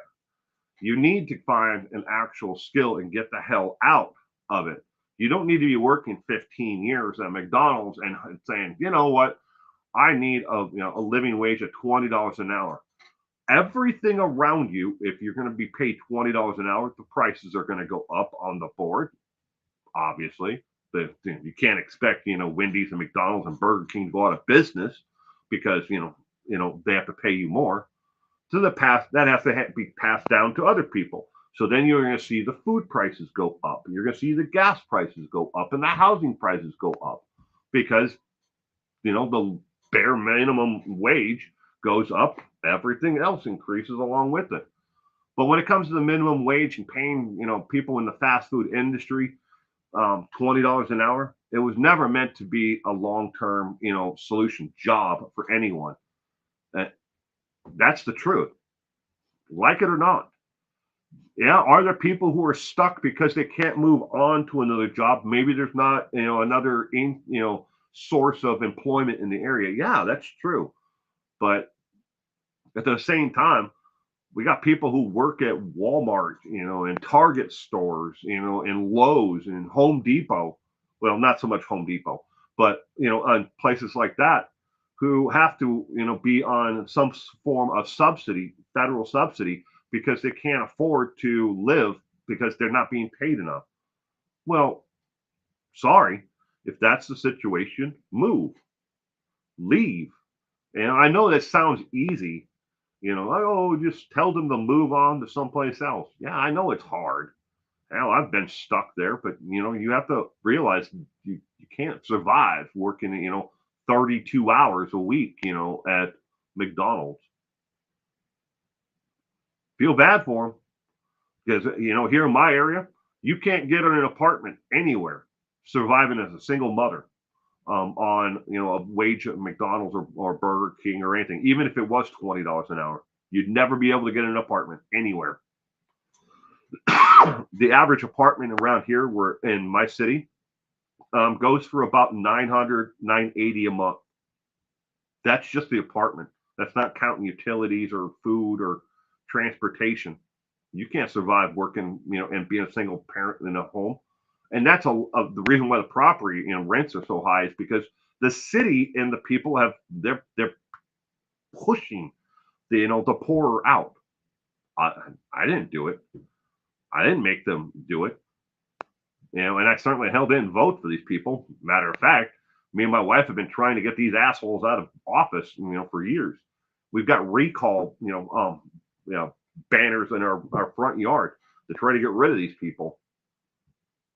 You need to find an actual skill and get the hell out of it. You don't need to be working 15 years at McDonald's and saying, you know what, I need a living wage of $20 an hour. Everything around you, if you're going to be paid $20 an hour, the prices are going to go up on the board. Obviously, you can't expect Wendy's and McDonald's and Burger King to go out of business because they have to pay you more. To the past, that has to be passed down to other people. So then you're going to see the food prices go up. You're going to see the gas prices go up and the housing prices go up because, the bare minimum wage goes up. Everything else increases along with it. But when it comes to the minimum wage and paying, people in the fast food industry $20 an hour, it was never meant to be a long-term, solution job for anyone. That's the truth. Like it or not. Yeah, are there people who are stuck because they can't move on to another job? Maybe there's not, another source of employment in the area. Yeah, that's true. But at the same time, we got people who work at Walmart, and Target stores, and Lowe's and Home Depot. Well, not so much Home Depot, but on places like that who have to, be on some form of subsidy, federal subsidy, because they can't afford to live because they're not being paid enough. Well, sorry, if that's the situation, move, leave. And I know that sounds easy, just tell them to move on to someplace else. Yeah, I know it's hard. Hell, I've been stuck there, but you have to realize you can't survive working, 32 hours a week, at McDonald's. Feel bad for them because, here in my area, you can't get an apartment anywhere surviving as a single mother on, a wage at McDonald's or Burger King or anything, even if it was $20 an hour. You'd never be able to get an apartment anywhere. The average apartment around here, where in my city, goes for about $900, $980 a month. That's just the apartment. That's not counting utilities or food or transportation. You can't survive working, and being a single parent in a home. And that's the reason why the property, rents are so high is because the city and the people they're pushing the poorer out. I didn't do it. I didn't make them do it. And I certainly didn't vote for these people. Matter of fact, me and my wife have been trying to get these assholes out of office, for years. We've got recall, banners in our front yard to try to get rid of these people.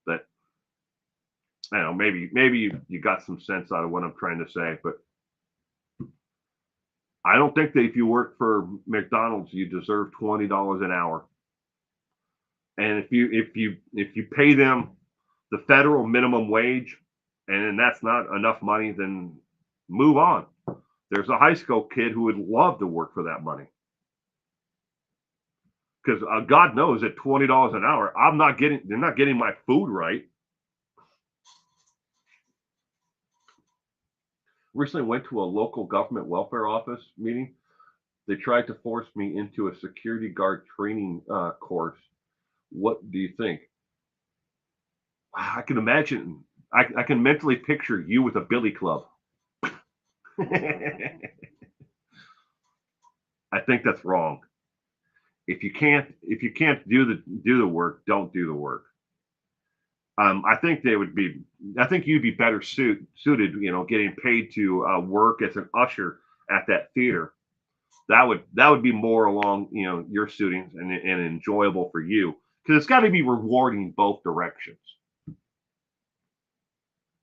That, I don't know, maybe you got some sense out of what I'm trying to say, but I don't think that if you work for McDonald's, you deserve $20 an hour. And if you pay them the federal minimum wage and that's not enough money, then move on. There's a high school kid who would love to work for that money because God knows at $20 an hour, they're not getting my food right. Recently went to a local government welfare office meeting. They tried to force me into a security guard training course. What do you think? I can imagine. I can mentally picture you with a billy club. I think that's wrong. If you can't do the work, don't do the work. I think they would be. I think you'd be better suited. Getting paid to work as an usher at that theater. That would be more along your suitings and enjoyable for you because it's got to be rewarding both directions.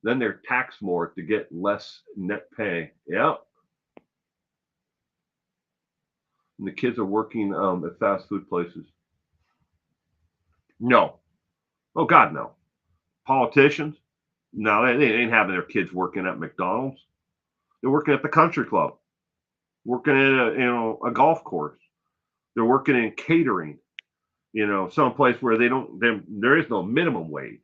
Then they're taxed more to get less net pay. Yep. And the kids are working at fast food places. No. Oh God, no. Politicians? No, they ain't having their kids working at McDonald's. They're working at the country club, working at a golf course. They're working in catering. Someplace where there is no minimum wage.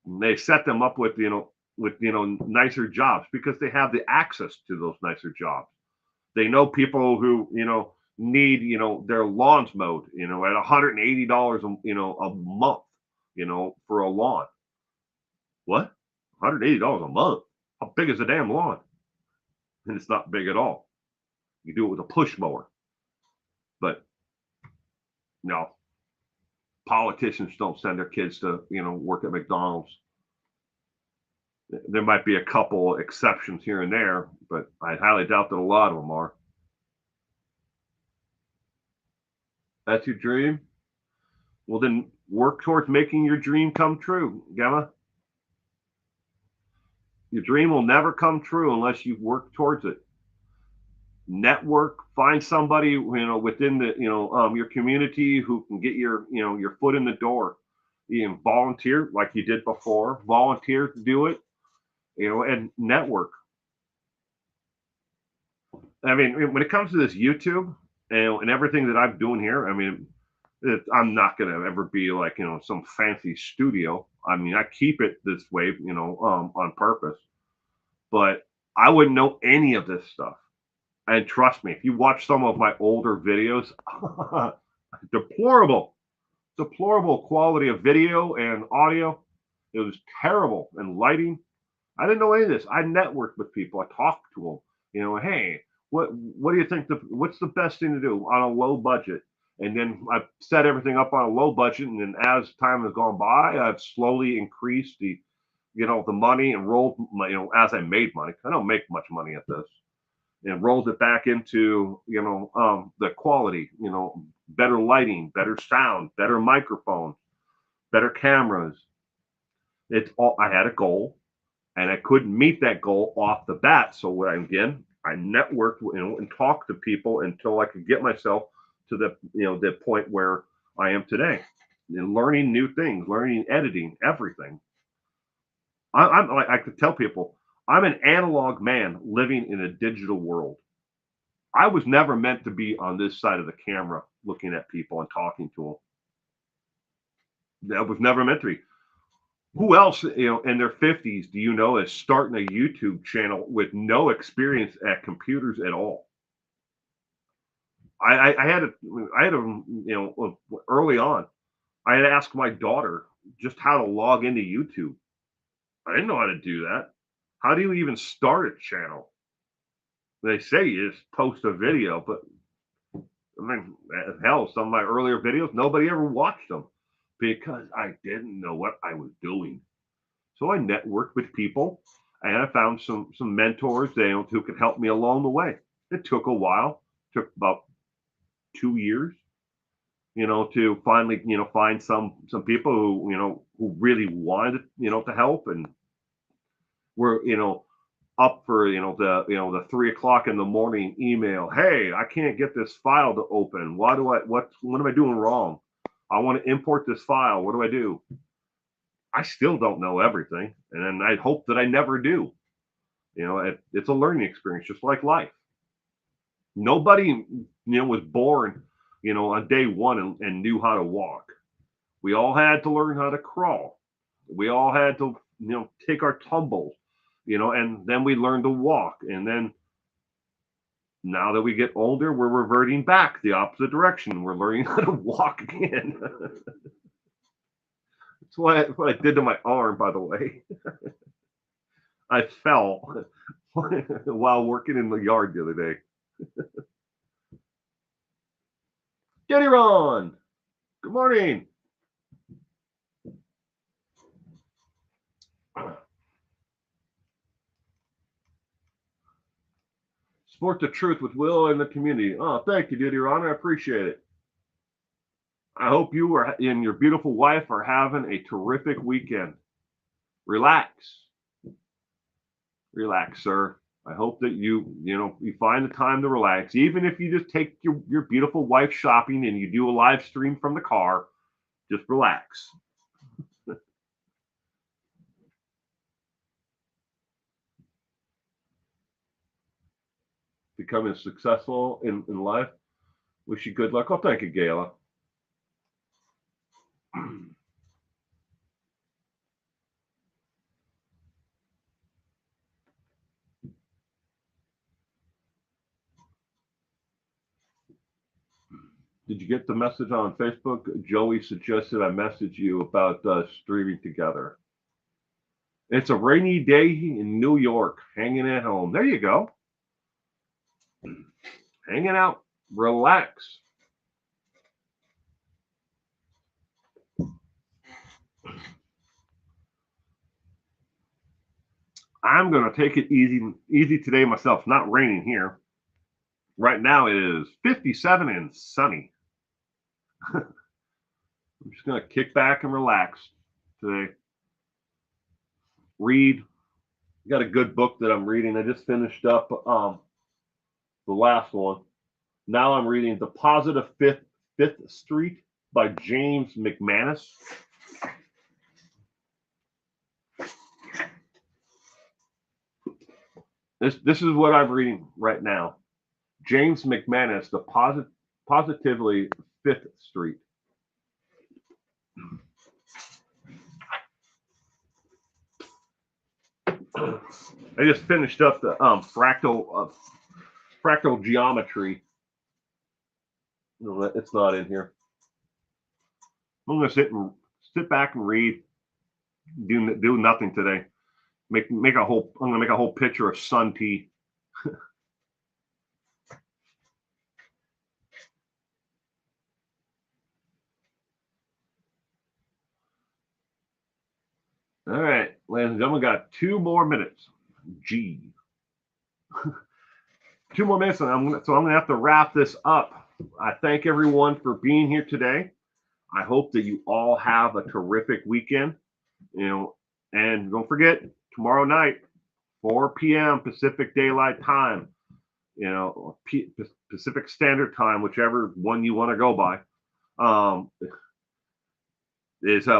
And they set them up with nicer jobs because they have the access to those nicer jobs. They know people who need their lawns mowed at $180 a month for a lawn. What? $180 a month? How big is a damn lawn? And it's not big at all. You do it with a push mower. But no, politicians don't send their kids to work at McDonald's. There might be a couple exceptions here and there, but I highly doubt that a lot of them are. That's your dream? Well, then work towards making your dream come true, Gemma. Your dream will never come true unless you work towards it. Network, find somebody within the your community who can get your foot in the door. You can volunteer like you did before. Volunteer to do it, and network. I mean, when it comes to this YouTube and everything that I'm doing here, I mean, I'm not going to ever be like some fancy studio. I mean, I keep it this way, on purpose. But I wouldn't know any of this stuff. And trust me, if you watch some of my older videos, deplorable, deplorable quality of video and audio. It was terrible. And lighting. I didn't know any of this. I networked with people. I talked to them. Hey, what do you think? What's the best thing to do on a low budget? And then I set everything up on a low budget. And then as time has gone by, I've slowly increased the money and rolled as I made money. I don't make much money at this. And rolled it back into the quality, better lighting, better sound, better microphones, better cameras. It's all I had a goal, and I couldn't meet that goal off the bat. So I networked and talked to people until I could get myself to the point where I am today, and learning new things, learning editing, everything. I could tell people I'm an analog man living in a digital world. I was never meant to be on this side of the camera looking at people and talking to them. That was never meant to be. Who else, in their 50s, do you know is starting a YouTube channel with no experience at computers at all? I had early on, I had asked my daughter just how to log into YouTube. I didn't know how to do that. How do you even start a channel? They say you just post a video, but I mean, hell, some of my earlier videos, nobody ever watched them because I didn't know what I was doing. So I networked with people and I found some mentors who could help me along the way. It took a while, took about 2 years, to finally, find some people who really wanted, to help and were, up for the 3 o'clock in the morning email. Hey, I can't get this file to open. What am I doing wrong? I want to import this file. What do I do? I still don't know everything, and I hope that I never do. It's a learning experience, just like life. Nobody, was born, on day one and knew how to walk. We all had to learn how to crawl. We all had to, take our tumbles, and then we learned to walk. And then now that we get older, we're reverting back the opposite direction. We're learning how to walk again. That's what I did to my arm, by the way. I fell while working in the yard the other day. Jenny Ron, good morning. Sport the truth with Will and the community. Oh, thank you, Diddy Ron. I appreciate it. I hope you and your beautiful wife are having a terrific weekend. Relax. Relax, sir. I hope that you find the time to relax. Even if you just take your beautiful wife shopping and you do a live stream from the car, just relax. Becoming successful in life. Wish you good luck. Oh, thank you, Gayla. Did you get the message on Facebook? Joey suggested I message you about streaming together. It's a rainy day in New York, hanging at home. There you go. Hanging out, relax. I'm going to take it easy today myself. It's not raining here. Right now it is 57 and sunny. I'm just going to kick back and relax today. Read. I got a good book that I'm reading. I just finished up the last one. Now I'm reading The Positive Fifth Street by James McManus. This is what I'm reading right now. James McManus, The Positively Fifth Street. I just finished up the fractal geometry. No, it's not in here. I'm gonna sit back and read. Do nothing today. I'm gonna make a whole picture of sun tea. All right, ladies and gentlemen, got 2 more minutes. G. 2 more minutes, and I'm gonna have to wrap this up. I thank everyone for being here today. I hope that you all have a terrific weekend. And don't forget, tomorrow night, 4 p.m. Pacific Daylight Time. Pacific Standard Time, whichever one you want to go by.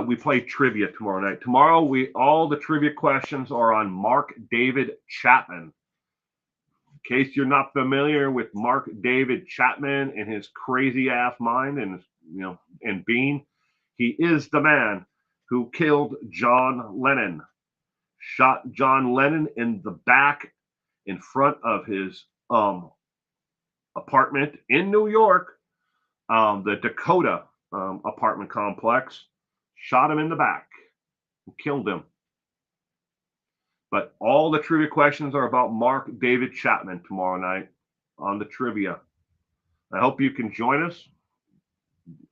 We play trivia tomorrow night. Tomorrow, all the trivia questions are on Mark David Chapman. In case you're not familiar with Mark David Chapman and his crazy ass mind and being, he is the man who killed John Lennon, shot John Lennon in the back in front of his apartment in New York, the Dakota apartment complex. Shot him in the back and killed him. But all the trivia questions are about Mark David Chapman tomorrow night on the trivia. I hope you can join us.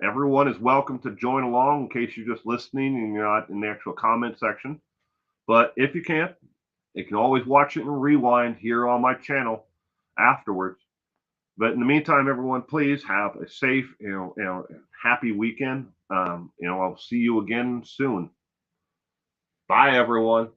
Everyone is welcome to join along in case you're just listening and you're not in the actual comment section. But if you can't, you can always watch it and rewind here on my channel afterwards. But in the meantime, everyone, please have a safe, happy weekend. I'll see you again soon. Bye, everyone.